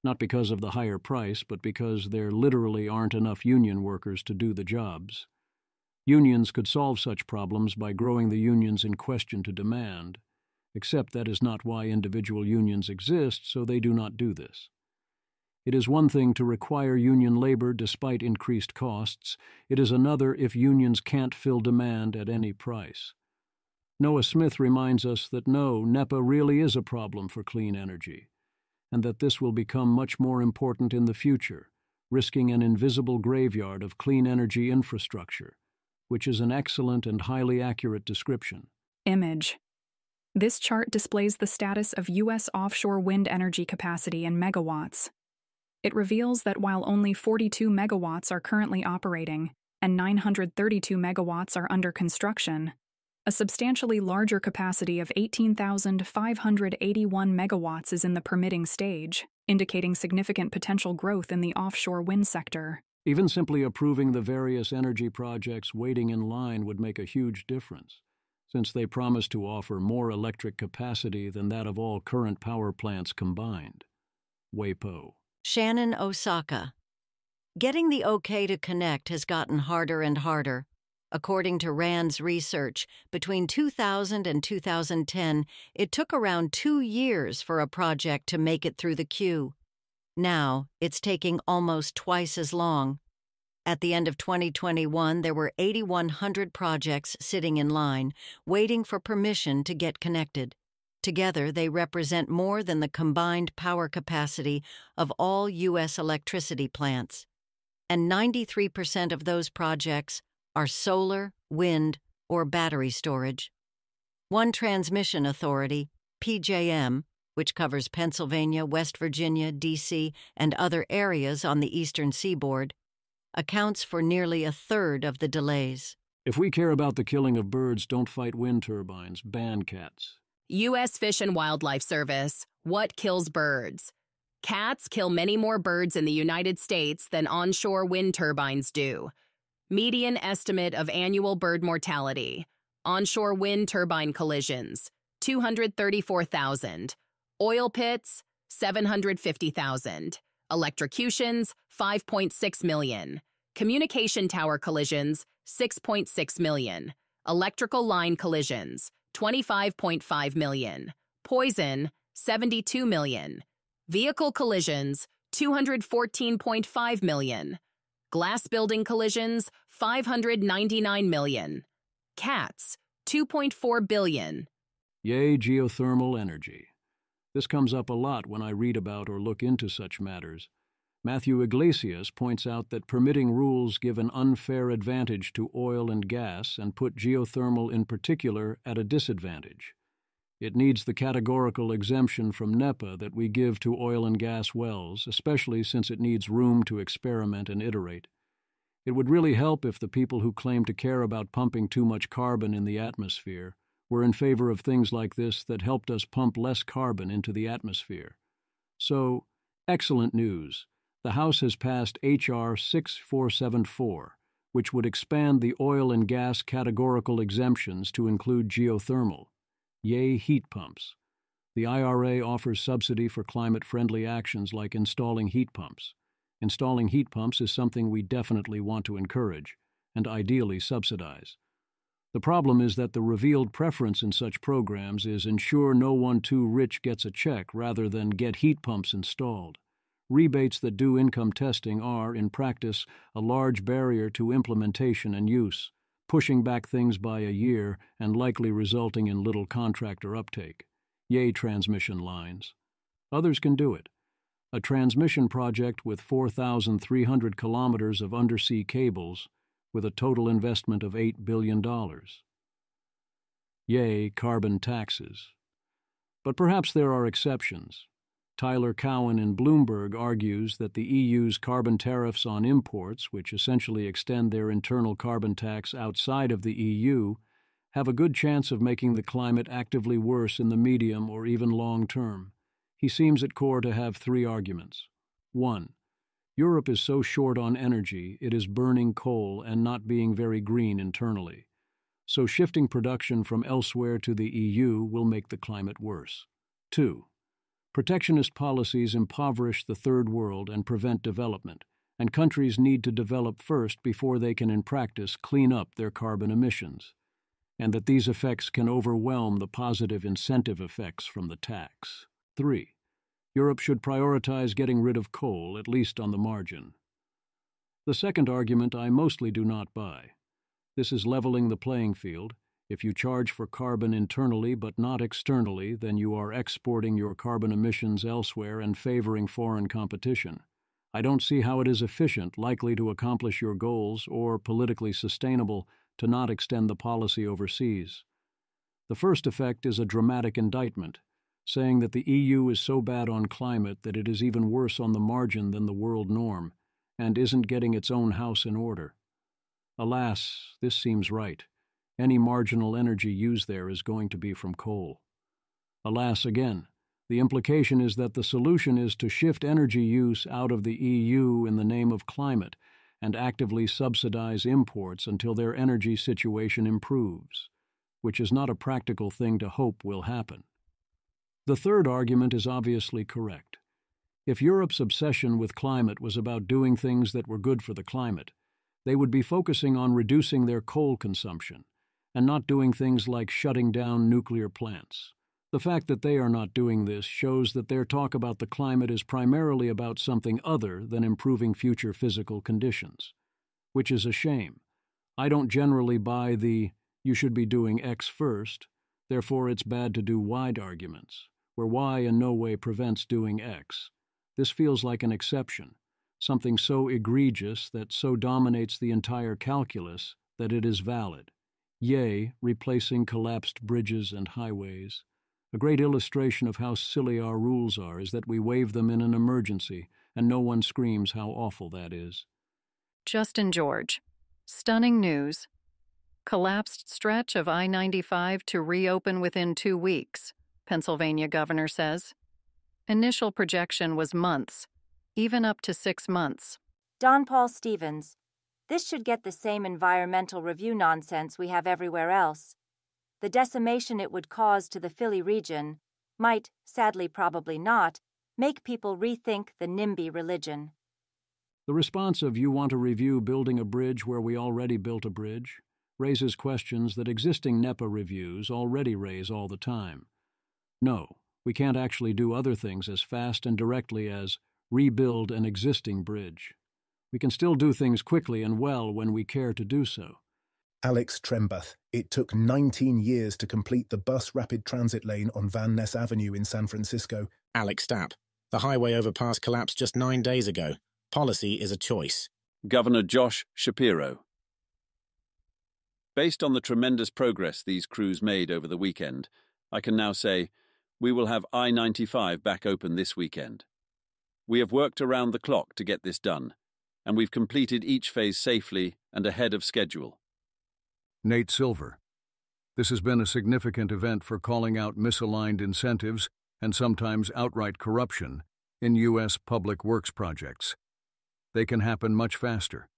S1: not because of the higher price, but because there literally aren't enough union workers to do the jobs. Unions could solve such problems by growing the unions in question to demand, except that is not why individual unions exist, so they do not do this. It is one thing to require union labor despite increased costs. It is another if unions can't fill demand at any price. Noah Smith reminds us that no, NEPA really is a problem for clean energy, and that this will become much more important in the future, risking an invisible graveyard of clean energy infrastructure, which is an excellent and highly accurate description.
S2: Image. This chart displays the status of U.S. offshore wind energy capacity in megawatts. It reveals that while only 42 megawatts are currently operating and 932 megawatts are under construction, a substantially larger capacity of 18,581 megawatts is in the permitting stage, indicating significant potential growth in the offshore wind sector.
S1: Even simply approving the various energy projects waiting in line would make a huge difference, since they promise to offer more electric capacity than that of all current power plants combined. WAPO.
S6: Shannon Osaka. Getting the okay to connect has gotten harder and harder. According to RAND's research, between 2000 and 2010, it took around 2 years for a project to make it through the queue. Now, it's taking almost twice as long. At the end of 2021, there were 8,100 projects sitting in line, waiting for permission to get connected. Together, they represent more than the combined power capacity of all U.S. electricity plants. And 93% of those projects are solar, wind, or battery storage. One transmission authority, PJM, which covers Pennsylvania, West Virginia, D.C., and other areas on the eastern seaboard, accounts for nearly a third of the delays.
S1: If we care about the killing of birds, don't fight wind turbines, ban cats.
S5: U.S. Fish and Wildlife Service, what kills birds? Cats kill many more birds in the United States than onshore wind turbines do. Median estimate of annual bird mortality. Onshore wind turbine collisions, 234,000. Oil pits, 750,000. Electrocutions, 5.6 million. Communication tower collisions, 6.6 million. Electrical line collisions, 25.5 million. Poison, 72 million. Vehicle collisions, 214.5 million. Glass building collisions, 599 million. Cats, 2.4 billion.
S1: Yay, geothermal energy. This comes up a lot when I read about or look into such matters. Matthew Iglesias points out that permitting rules give an unfair advantage to oil and gas and put geothermal in particular at a disadvantage. It needs the categorical exemption from NEPA that we give to oil and gas wells, especially since it needs room to experiment and iterate. It would really help if the people who claim to care about pumping too much carbon in the atmosphere were in favor of things like this that helped us pump less carbon into the atmosphere. So, excellent news. The House has passed H.R. 6474, which would expand the oil and gas categorical exemptions to include geothermal. Yay, heat pumps. The IRA offers subsidy for climate-friendly actions like installing heat pumps. Installing heat pumps is something we definitely want to encourage, and ideally subsidize. The problem is that the revealed preference in such programs is ensure no one too rich gets a check rather than get heat pumps installed. Rebates that do income testing are, in practice, a large barrier to implementation and use, pushing back things by a year and likely resulting in little contractor uptake. Yay, transmission lines. Others can do it. A transmission project with 4,300 kilometers of undersea cables with a total investment of $8 billion. Yay, carbon taxes. But perhaps there are exceptions. Tyler Cowen in Bloomberg argues that the EU's carbon tariffs on imports, which essentially extend their internal carbon tax outside of the EU, have a good chance of making the climate actively worse in the medium or even long term. He seems at core to have 3 arguments. 1. Europe is so short on energy, it is burning coal and not being very green internally. So shifting production from elsewhere to the EU will make the climate worse. 2. Protectionist policies impoverish the third world and prevent development, and countries need to develop first before they can in practice clean up their carbon emissions, and that these effects can overwhelm the positive incentive effects from the tax. 3. Europe should prioritize getting rid of coal, at least on the margin. The second argument I mostly do not buy. This is leveling the playing field. If you charge for carbon internally but not externally, then you are exporting your carbon emissions elsewhere and favoring foreign competition. I don't see how it is efficient, likely to accomplish your goals, or politically sustainable to not extend the policy overseas. The first effect is a dramatic indictment, saying that the EU is so bad on climate that it is even worse on the margin than the world norm, and isn't getting its own house in order. Alas, this seems right. Any marginal energy used there is going to be from coal. Alas again, the implication is that the solution is to shift energy use out of the EU in the name of climate and actively subsidize imports until their energy situation improves, which is not a practical thing to hope will happen. The third argument is obviously correct. If Europe's obsession with climate was about doing things that were good for the climate, they would be focusing on reducing their coal consumption and not doing things like shutting down nuclear plants. The fact that they are not doing this shows that their talk about the climate is primarily about something other than improving future physical conditions, which is a shame. I don't generally buy the "you should be doing X first, therefore it's bad to do Y" arguments, where Y in no way prevents doing X. This feels like an exception, something so egregious that so dominates the entire calculus that it is valid. Yea, replacing collapsed bridges and highways. A great illustration of how silly our rules are is that we waive them in an emergency, and no one screams how awful that is.
S7: Justin George. Stunning news. Collapsed stretch of I-95 to reopen within 2 weeks, Pennsylvania governor says. Initial projection was months, even up to 6 months.
S8: Don Paul Stevens. This should get the same environmental review nonsense we have everywhere else. The decimation it would cause to the Philly region might, sadly probably not, make people rethink the NIMBY religion.
S1: The response of "you want to review building a bridge where we already built a bridge" raises questions that existing NEPA reviews already raise all the time. No, we can't actually do other things as fast and directly as rebuild an existing bridge. We can still do things quickly and well when we care to do so.
S17: Alex Trembath. It took 19 years to complete the bus rapid transit lane on Van Ness Avenue in San Francisco.
S4: Alex Stapp. The highway overpass collapsed just 9 days ago. Policy is a choice.
S23: Governor Josh Shapiro. Based on the tremendous progress these crews made over the weekend, I can now say we will have I-95 back open this weekend. We have worked around the clock to get this done, and we've completed each phase safely and ahead of schedule.
S1: Nate Silver. This has been a significant event for calling out misaligned incentives and sometimes outright corruption in U.S. public works projects. They can happen much faster.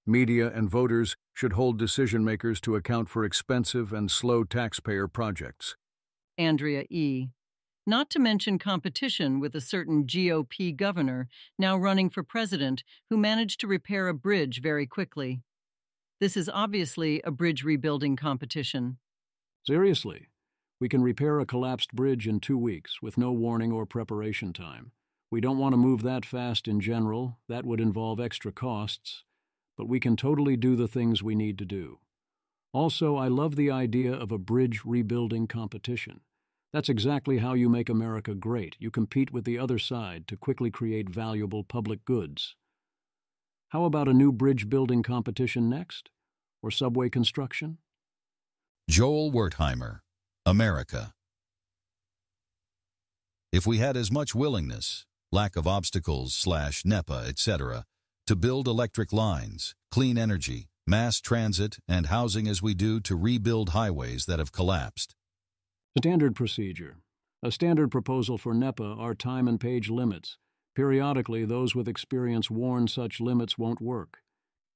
S1: Media and voters should hold decision-makers to account for expensive and slow taxpayer projects.
S24: Andrea E. Not to mention competition with a certain GOP governor now running for president who managed to repair a bridge very quickly. This is obviously a bridge rebuilding competition.
S1: Seriously, we can repair a collapsed bridge in 2 weeks with no warning or preparation time. We don't want to move that fast in general. That would involve extra costs. But we can totally do the things we need to do. Also, I love the idea of a bridge rebuilding competition. That's exactly how you make America great. You compete with the other side to quickly create valuable public goods. How about a new bridge building competition next? Or subway construction?
S25: Joel Wertheimer, America. If we had as much willingness, lack of obstacles / NEPA, etc., to build electric lines, clean energy, mass transit, and housing as we do to rebuild highways that have collapsed.
S1: Standard procedure. A standard proposal for NEPA are time and page limits. Periodically, those with experience warn such limits won't work.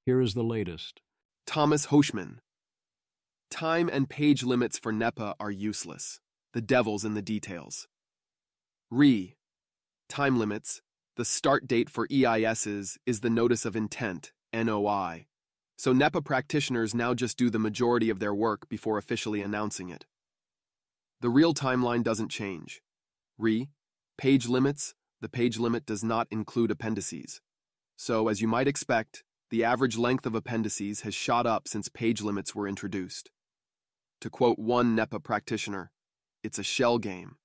S1: Here is the latest.
S26: Thomas Hoshman. Time and page limits for NEPA are useless. The devil's in the details. Time limits. The start date for EISs is the Notice of Intent, NOI. So NEPA practitioners now just do the majority of their work before officially announcing it. The real timeline doesn't change. Page limits. The page limit does not include appendices. So, as you might expect, the average length of appendices has shot up since page limits were introduced. To quote one NEPA practitioner, it's a shell game.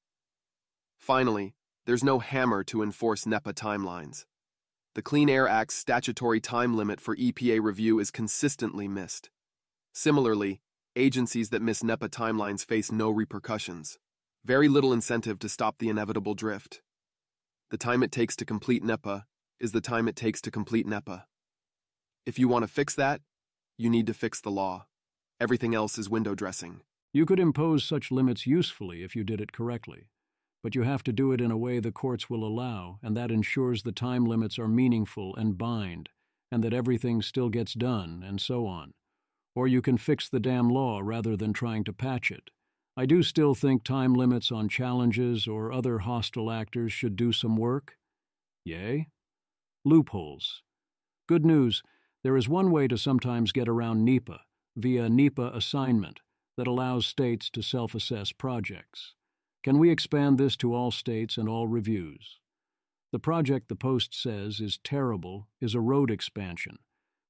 S26: Finally, there's no hammer to enforce NEPA timelines. The Clean Air Act's statutory time limit for EPA review is consistently missed. Similarly, Agencies that miss NEPA timelines face no repercussions. Very little incentive to stop the inevitable drift. The time it takes to complete NEPA is the time it takes to complete NEPA. If you want to fix that, you need to fix the law. Everything else is window dressing.
S1: You could impose such limits usefully if you did it correctly, but you have to do it in a way the courts will allow, and that ensures the time limits are meaningful and bind, and that everything still gets done, and so on. Or you can fix the damn law rather than trying to patch it. I do still think time limits on challenges or other hostile actors should do some work. Yay? Loopholes. Good news, there is one way to sometimes get around NEPA, via NEPA assignment, that allows states to self-assess projects. Can we expand this to all states and all reviews? The project the Post says is terrible is a road expansion,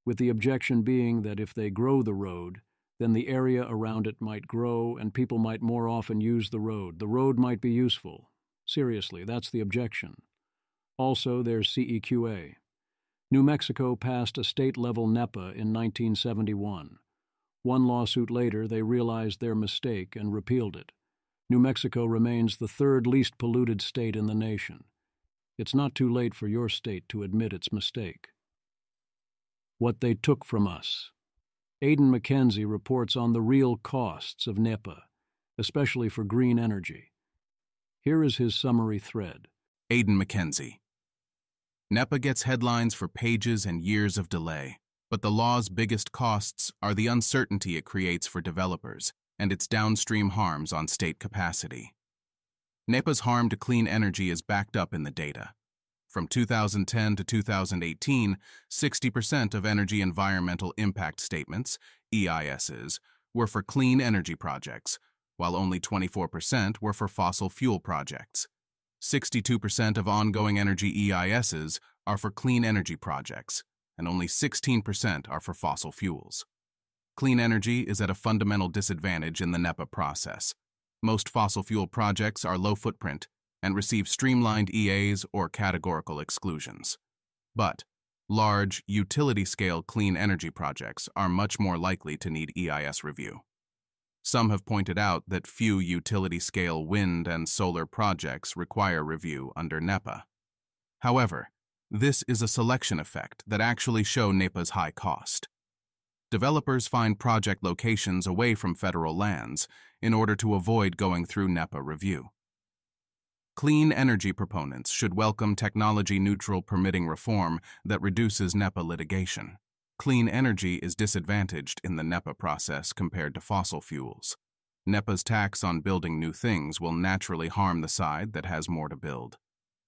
S1: with the objection being that if they grow the road, then the area around it might grow and people might more often use the road. The road might be useful. Seriously, that's the objection. Also, there's CEQA. New Mexico passed a state-level NEPA in 1971. One lawsuit later, they realized their mistake and repealed it. New Mexico remains the third least polluted state in the nation. It's not too late for your state to admit its mistake. What they took from us. Aidan McKenzie reports on the real costs of NEPA, especially for green energy. Here is his summary thread.
S9: Aidan McKenzie. NEPA gets headlines for pages and years of delay, but the law's biggest costs are the uncertainty it creates for developers and its downstream harms on state capacity. NEPA's harm to clean energy is backed up in the data. From 2010 to 2018, 60% of energy environmental impact statements, EISs, were for clean energy projects, while only 24% were for fossil fuel projects. 62% of ongoing energy EISs are for clean energy projects, and only 16% are for fossil fuels. Clean energy is at a fundamental disadvantage in the NEPA process. Most fossil fuel projects are low footprint and receive streamlined EAs or categorical exclusions. But large, utility-scale clean energy projects are much more likely to need EIS review. Some have pointed out that few utility-scale wind and solar projects require review under NEPA. However, this is a selection effect that actually shows NEPA's high cost. Developers find project locations away from federal lands in order to avoid going through NEPA review. Clean energy proponents should welcome technology-neutral permitting reform that reduces NEPA litigation. Clean energy is disadvantaged in the NEPA process compared to fossil fuels. NEPA's tax on building new things will naturally harm the side that has more to build.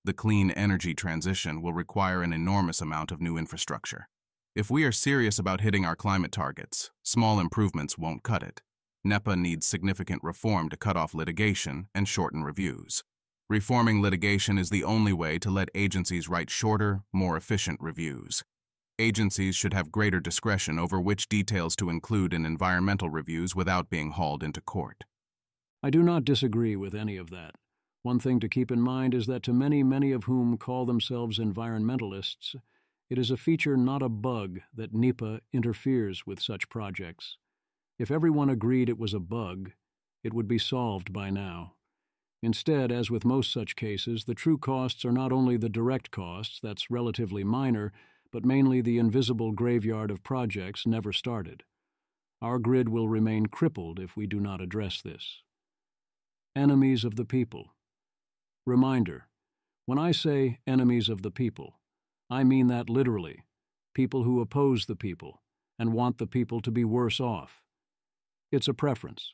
S9: The clean energy transition will require an enormous amount of new infrastructure. If we are serious about hitting our climate targets, small improvements won't cut it. NEPA needs significant reform to cut off litigation and shorten reviews. Reforming litigation is the only way to let agencies write shorter, more efficient reviews. Agencies should have greater discretion over which details to include in environmental reviews without being hauled into court.
S1: I do not disagree with any of that. One thing to keep in mind is that to many of whom call themselves environmentalists, it is a feature, not a bug, that NEPA interferes with such projects. If everyone agreed it was a bug, it would be solved by now. Instead, as with most such cases, the true costs are not only the direct costs, that's relatively minor, but mainly the invisible graveyard of projects never started. Our grid will remain crippled if we do not address this. Enemies of the people. Reminder, when I say enemies of the people, I mean that literally, people who oppose the people and want the people to be worse off. It's a preference.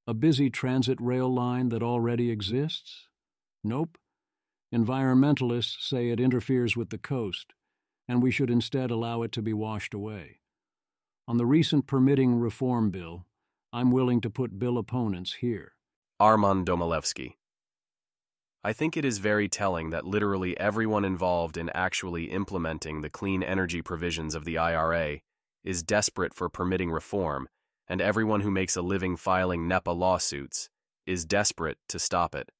S1: A busy transit rail line that already exists? Nope. Environmentalists say it interferes with the coast, and we should instead allow it to be washed away. On the recent permitting reform bill, I'm willing to put bill opponents here.
S11: Armand Domilevsky. I think it is very telling that literally everyone involved in actually implementing the clean energy provisions of the IRA is desperate for permitting reform, and everyone who makes a living filing NEPA lawsuits is desperate to stop it.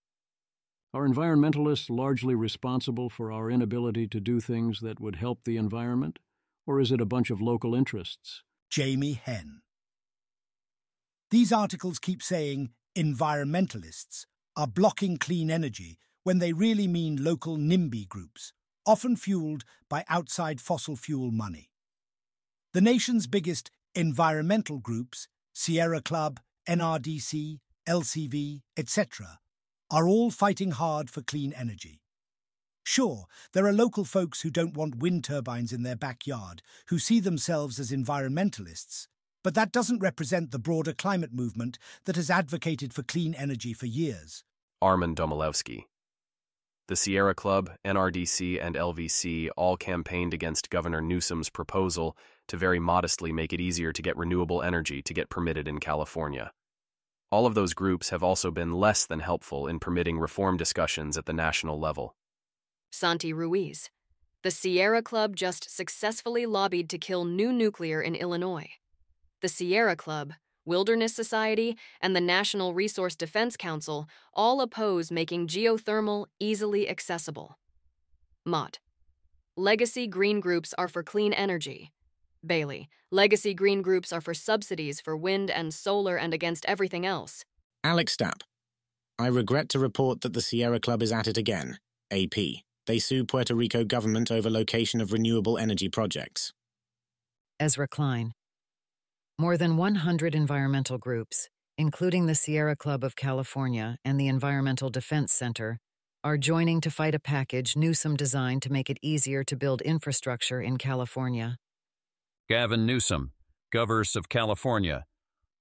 S1: Are environmentalists largely responsible for our inability to do things that would help the environment, or is it a bunch of local interests?
S12: Jamie Henn. These articles keep saying environmentalists are blocking clean energy when they really mean local NIMBY groups, often fueled by outside fossil fuel money. The nation's biggest environmental groups, Sierra Club, NRDC, LCV, etc., are all fighting hard for clean energy. Sure, there are local folks who don't want wind turbines in their backyard, who see themselves as environmentalists, but that doesn't represent the broader climate movement that has advocated for clean energy for years.
S11: Armin Domilewski. The Sierra Club, NRDC, and LVC all campaigned against Governor Newsom's proposal to very modestly make it easier to get renewable energy to get permitted in California. All of those groups have also been less than helpful in permitting reform discussions at the national level.
S13: Santi Ruiz. The Sierra Club just successfully lobbied to kill new nuclear in Illinois. The Sierra Club, Wilderness Society, and the National Resource Defense Council all oppose making geothermal easily accessible. Mott. Legacy green groups are for clean energy. Bailey. Legacy green groups are for subsidies for wind and solar and against everything else.
S4: Alex Stapp. I regret to report that the Sierra Club is at it again. AP. They sue Puerto Rico government over location of renewable energy projects.
S14: Ezra Klein. More than 100 environmental groups, including the Sierra Club of California and the Environmental Defense Center, are joining to fight a package Newsom designed to make it easier to build infrastructure in California.
S3: Gavin Newsom, Governor of California.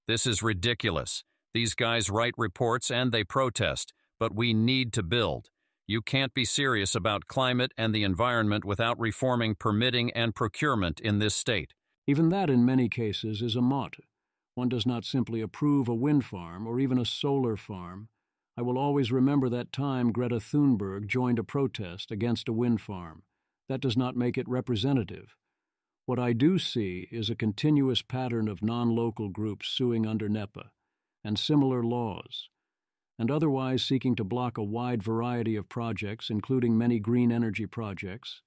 S3: This is ridiculous. These guys write reports and they protest, but we need to build. You can't be serious about climate and the environment without reforming permitting and procurement in this state.
S1: Even that, in many cases, is a mot. One does not simply approve a wind farm or even a solar farm. I will always remember that time Greta Thunberg joined a protest against a wind farm. That does not make it representative. What I do see is a continuous pattern of non-local groups suing under NEPA and similar laws, and otherwise seeking to block a wide variety of projects, including many green energy projects,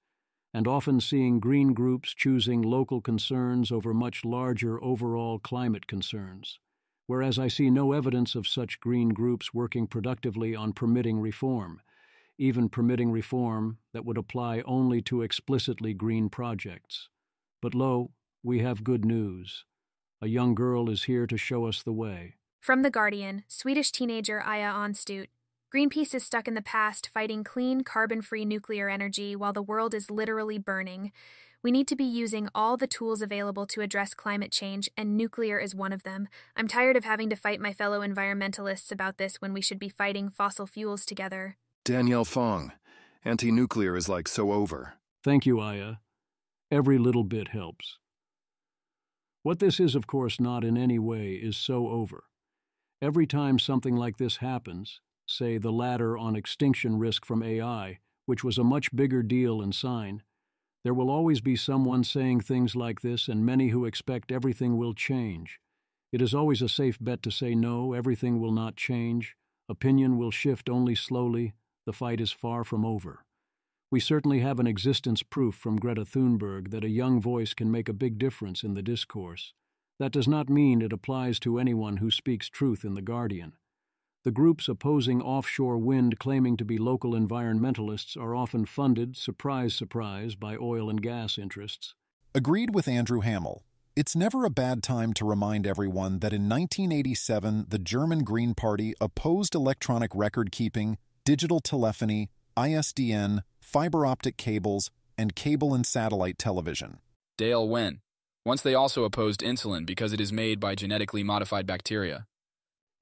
S1: and often seeing green groups choosing local concerns over much larger overall climate concerns, whereas I see no evidence of such green groups working productively on permitting reform, even permitting reform that would apply only to explicitly green projects. But lo, we have good news. A young girl is here to show us the way.
S15: From The Guardian, Swedish teenager Aya Onstut. Greenpeace is stuck in the past fighting clean, carbon-free nuclear energy while the world is literally burning. We need to be using all the tools available to address climate change, and nuclear is one of them. I'm tired of having to fight my fellow environmentalists about this when we should be fighting fossil fuels together.
S16: Danielle Fong. Anti-nuclear is like so over.
S1: Thank you, Aya. Every little bit helps. What this is, of course, not in any way is so over. Every time something like this happens, say the latter on extinction risk from AI, which was a much bigger deal and sign, there will always be someone saying things like this and many who expect everything will change. It is always a safe bet to say no, everything will not change, opinion will shift only slowly, the fight is far from over. We certainly have an existence proof from Greta Thunberg that a young voice can make a big difference in the discourse. That does not mean it applies to anyone who speaks truth in The Guardian. The groups opposing offshore wind claiming to be local environmentalists are often funded, surprise, surprise, by oil and gas interests.
S18: Agreed with Andrew Hamill. It's never a bad time to remind everyone that in 1987, the German Green Party opposed electronic record-keeping, digital telephony, ISDN, fiber optic cables, and cable and satellite television.
S27: Dale Wen. Once they also opposed insulin because it is made by genetically modified bacteria.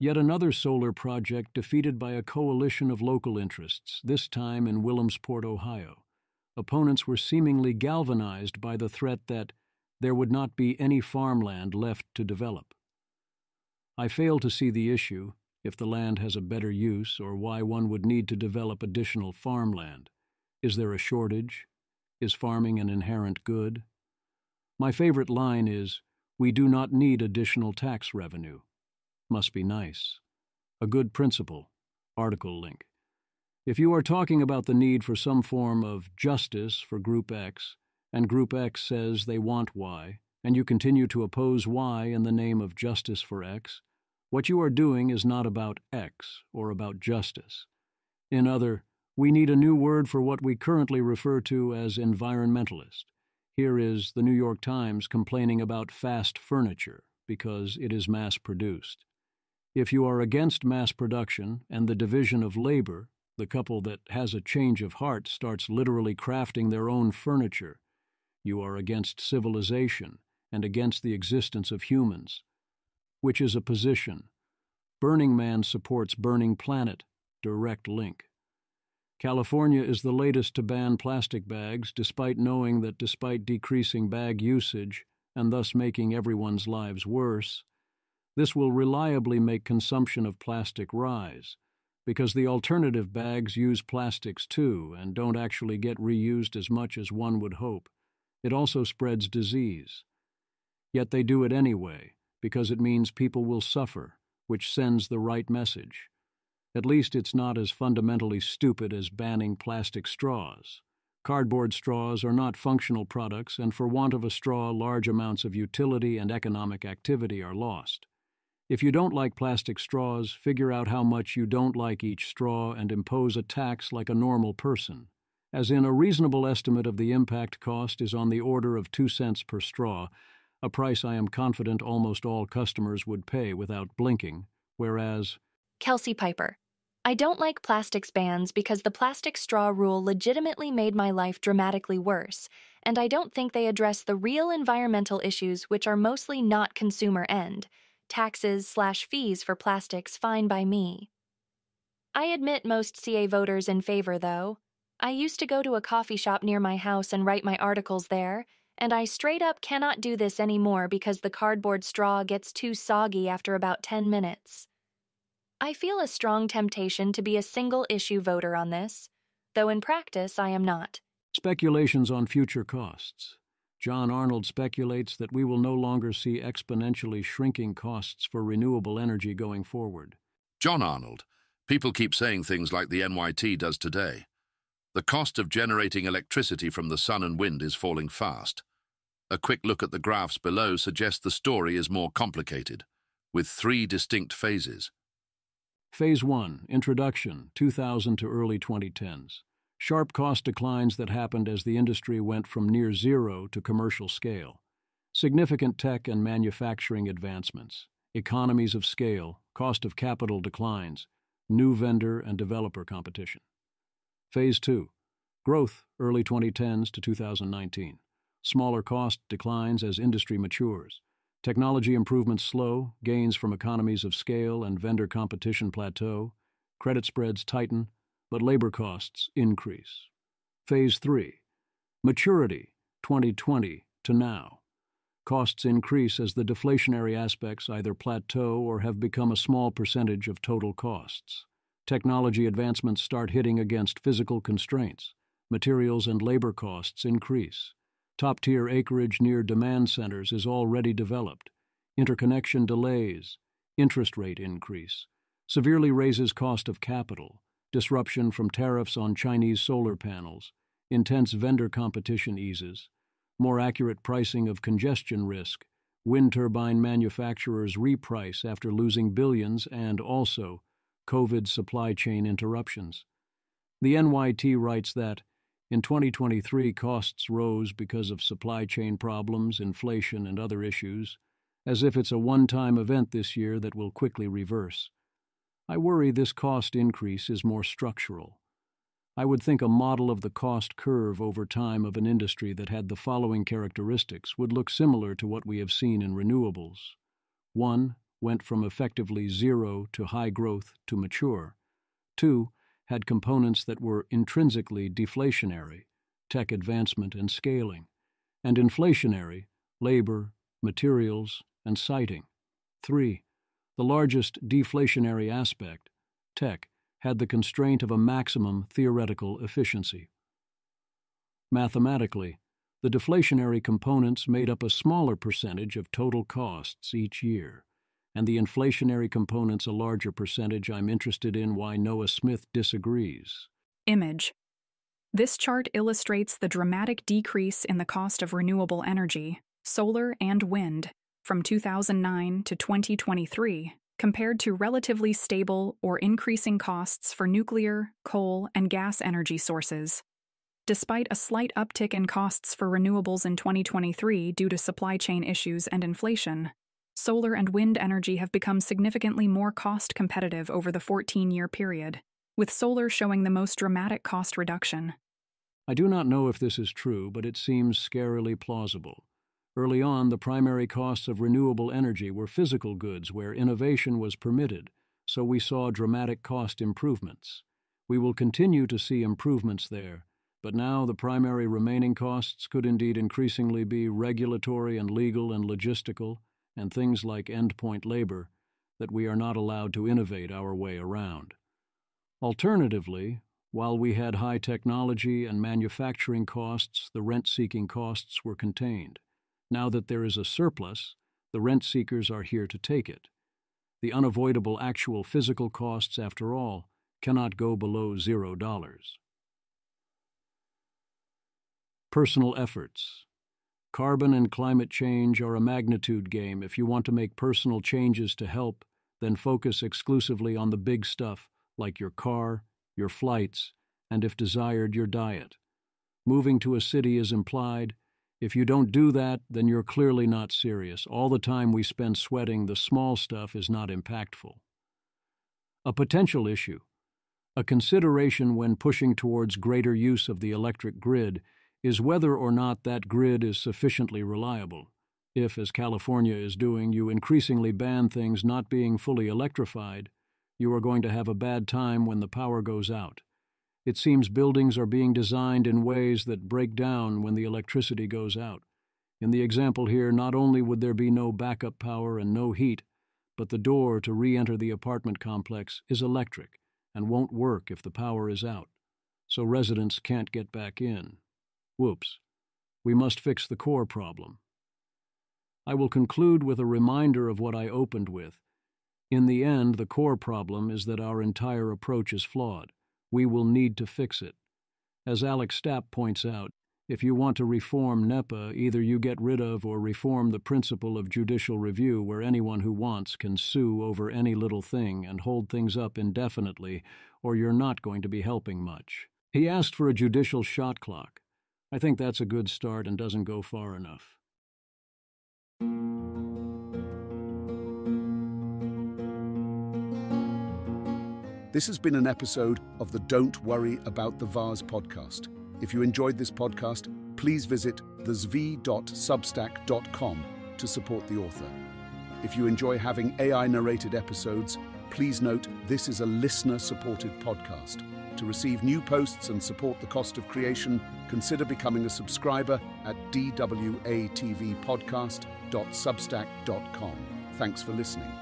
S1: Yet another solar project defeated by a coalition of local interests, this time in Williamsport, Ohio. Opponents were seemingly galvanized by the threat that there would not be any farmland left to develop. I fail to see the issue, if the land has a better use, or why one would need to develop additional farmland. Is there a shortage? Is farming an inherent good? My favorite line is, "We do not need additional tax revenue." Must be nice. A good principle. Article link. If you are talking about the need for some form of justice for Group X, and Group X says they want Y, and you continue to oppose Y in the name of justice for X, What you are doing is not about X or about justice. We need a new word for what we currently refer to as environmentalist. Here is the New York Times complaining about fast furniture because it is mass-produced. If you are against mass production and the division of labor, the couple that has a change of heart starts literally crafting their own furniture. You are against civilization and against the existence of humans, which is a position. Burning Man supports Burning Planet, direct link. California is the latest to ban plastic bags, despite knowing that despite decreasing bag usage and thus making everyone's lives worse, this will reliably make consumption of plastic rise, because the alternative bags use plastics too and don't actually get reused as much as one would hope. It also spreads disease. Yet they do it anyway, because it means people will suffer, which sends the right message. At least it's not as fundamentally stupid as banning plastic straws. Cardboard straws are not functional products, and for want of a straw, large amounts of utility and economic activity are lost. If you don't like plastic straws, figure out how much you don't like each straw and impose a tax like a normal person. As in, a reasonable estimate of the impact cost is on the order of 2 cents per straw, a price I am confident almost all customers would pay without blinking, whereas...
S2: Kelsey Piper. I don't like plastics bans because the plastic straw rule legitimately made my life dramatically worse, and I don't think they address the real environmental issues which are mostly not consumer end. Taxes/fees for plastics fine by me. I admit most CA voters in favor, though. I used to go to a coffee shop near my house and write my articles there, and I straight up cannot do this anymore because the cardboard straw gets too soggy after about 10 minutes. I feel a strong temptation to be a single-issue voter on this, though in practice I am not.
S1: Speculations on future costs. John Arnold speculates that we will no longer see exponentially shrinking costs for renewable energy going forward.
S6: John Arnold. People keep saying things like the NYT does today. The cost of generating electricity from the sun and wind is falling fast. A quick look at the graphs below suggests the story is more complicated, with 3 distinct phases.
S1: Phase 1, Introduction, 2000 to early 2010s. Sharp cost declines that happened as the industry went from near zero to commercial scale. Significant tech and manufacturing advancements. Economies of scale, cost of capital declines, new vendor and developer competition. Phase 2, Growth, early 2010s to 2019. Smaller cost declines as industry matures. Technology improvements slow, gains from economies of scale and vendor competition plateau. Credit spreads tighten, but labor costs increase. Phase 3, Maturity, 2020 to now. Costs increase as the deflationary aspects either plateau or have become a small percentage of total costs. Technology advancements start hitting against physical constraints. Materials and labor costs increase. Top-tier acreage near demand centers is already developed. Interconnection delays. Interest rate increase. Severely raises cost of capital. Disruption from tariffs on Chinese solar panels. Intense vendor competition eases. More accurate pricing of congestion risk. Wind turbine manufacturers reprice after losing billions, and also COVID supply chain interruptions. The NYT writes that in 2023, costs rose because of supply chain problems, inflation, and other issues, as if it's a one-time event this year that will quickly reverse. I worry this cost increase is more structural. I would think a model of the cost curve over time of an industry that had the following characteristics would look similar to what we have seen in renewables. 1. Went from effectively zero to high growth to mature. 2. Had components that were intrinsically deflationary, tech advancement and scaling, and inflationary, labor, materials, and siting. 3. The largest deflationary aspect, tech, had the constraint of a maximum theoretical efficiency. Mathematically, the deflationary components made up a smaller percentage of total costs each year, and the inflationary components a larger percentage. I'm interested in why Noah Smith disagrees.
S10: Image. This chart illustrates the dramatic decrease in the cost of renewable energy, solar and wind, from 2009 to 2023, compared to relatively stable or increasing costs for nuclear, coal, and gas energy sources. Despite a slight uptick in costs for renewables in 2023 due to supply chain issues and inflation, solar and wind energy have become significantly more cost competitive over the 14-year period, with solar showing the most dramatic cost reduction.
S1: I do not know if this is true, but it seems scarily plausible. Early on, the primary costs of renewable energy were physical goods where innovation was permitted, so we saw dramatic cost improvements. We will continue to see improvements there, but now the primary remaining costs could indeed increasingly be regulatory and legal and logistical, and things like endpoint labor that we are not allowed to innovate our way around. Alternatively, while we had high technology and manufacturing costs, the rent-seeking costs were contained. Now that there is a surplus, the rent-seekers are here to take it. The unavoidable actual physical costs, after all, cannot go below $0. Personal efforts. Carbon and climate change are a magnitude game. If you want to make personal changes to help, then focus exclusively on the big stuff, like your car, your flights, and if desired, your diet. Moving to a city is implied. If you don't do that, then you're clearly not serious. All the time we spend sweating the small stuff is not impactful. A potential issue. A consideration when pushing towards greater use of the electric grid is whether or not that grid is sufficiently reliable. If, as California is doing, you increasingly ban things not being fully electrified, you are going to have a bad time when the power goes out. It seems buildings are being designed in ways that break down when the electricity goes out. In the example here, not only would there be no backup power and no heat, but the door to re-enter the apartment complex is electric and won't work if the power is out, so residents can't get back in. Whoops. We must fix the core problem. I will conclude with a reminder of what I opened with. In the end, the core problem is that our entire approach is flawed. We will need to fix it. As Alex Stapp points out, if you want to reform NEPA, either you get rid of or reform the principle of judicial review where anyone who wants can sue over any little thing and hold things up indefinitely, or you're not going to be helping much. He asked for a judicial shot clock. I think that's a good start and doesn't go far enough.
S5: This has been an episode of the Don't Worry About the Vase podcast. If you enjoyed this podcast, please visit thezv.substack.com to support the author. If you enjoy having AI-narrated episodes, please note this is a listener-supported podcast. To receive new posts and support the cost of creation, consider becoming a subscriber at dwatvpodcast.substack.com. Thanks for listening.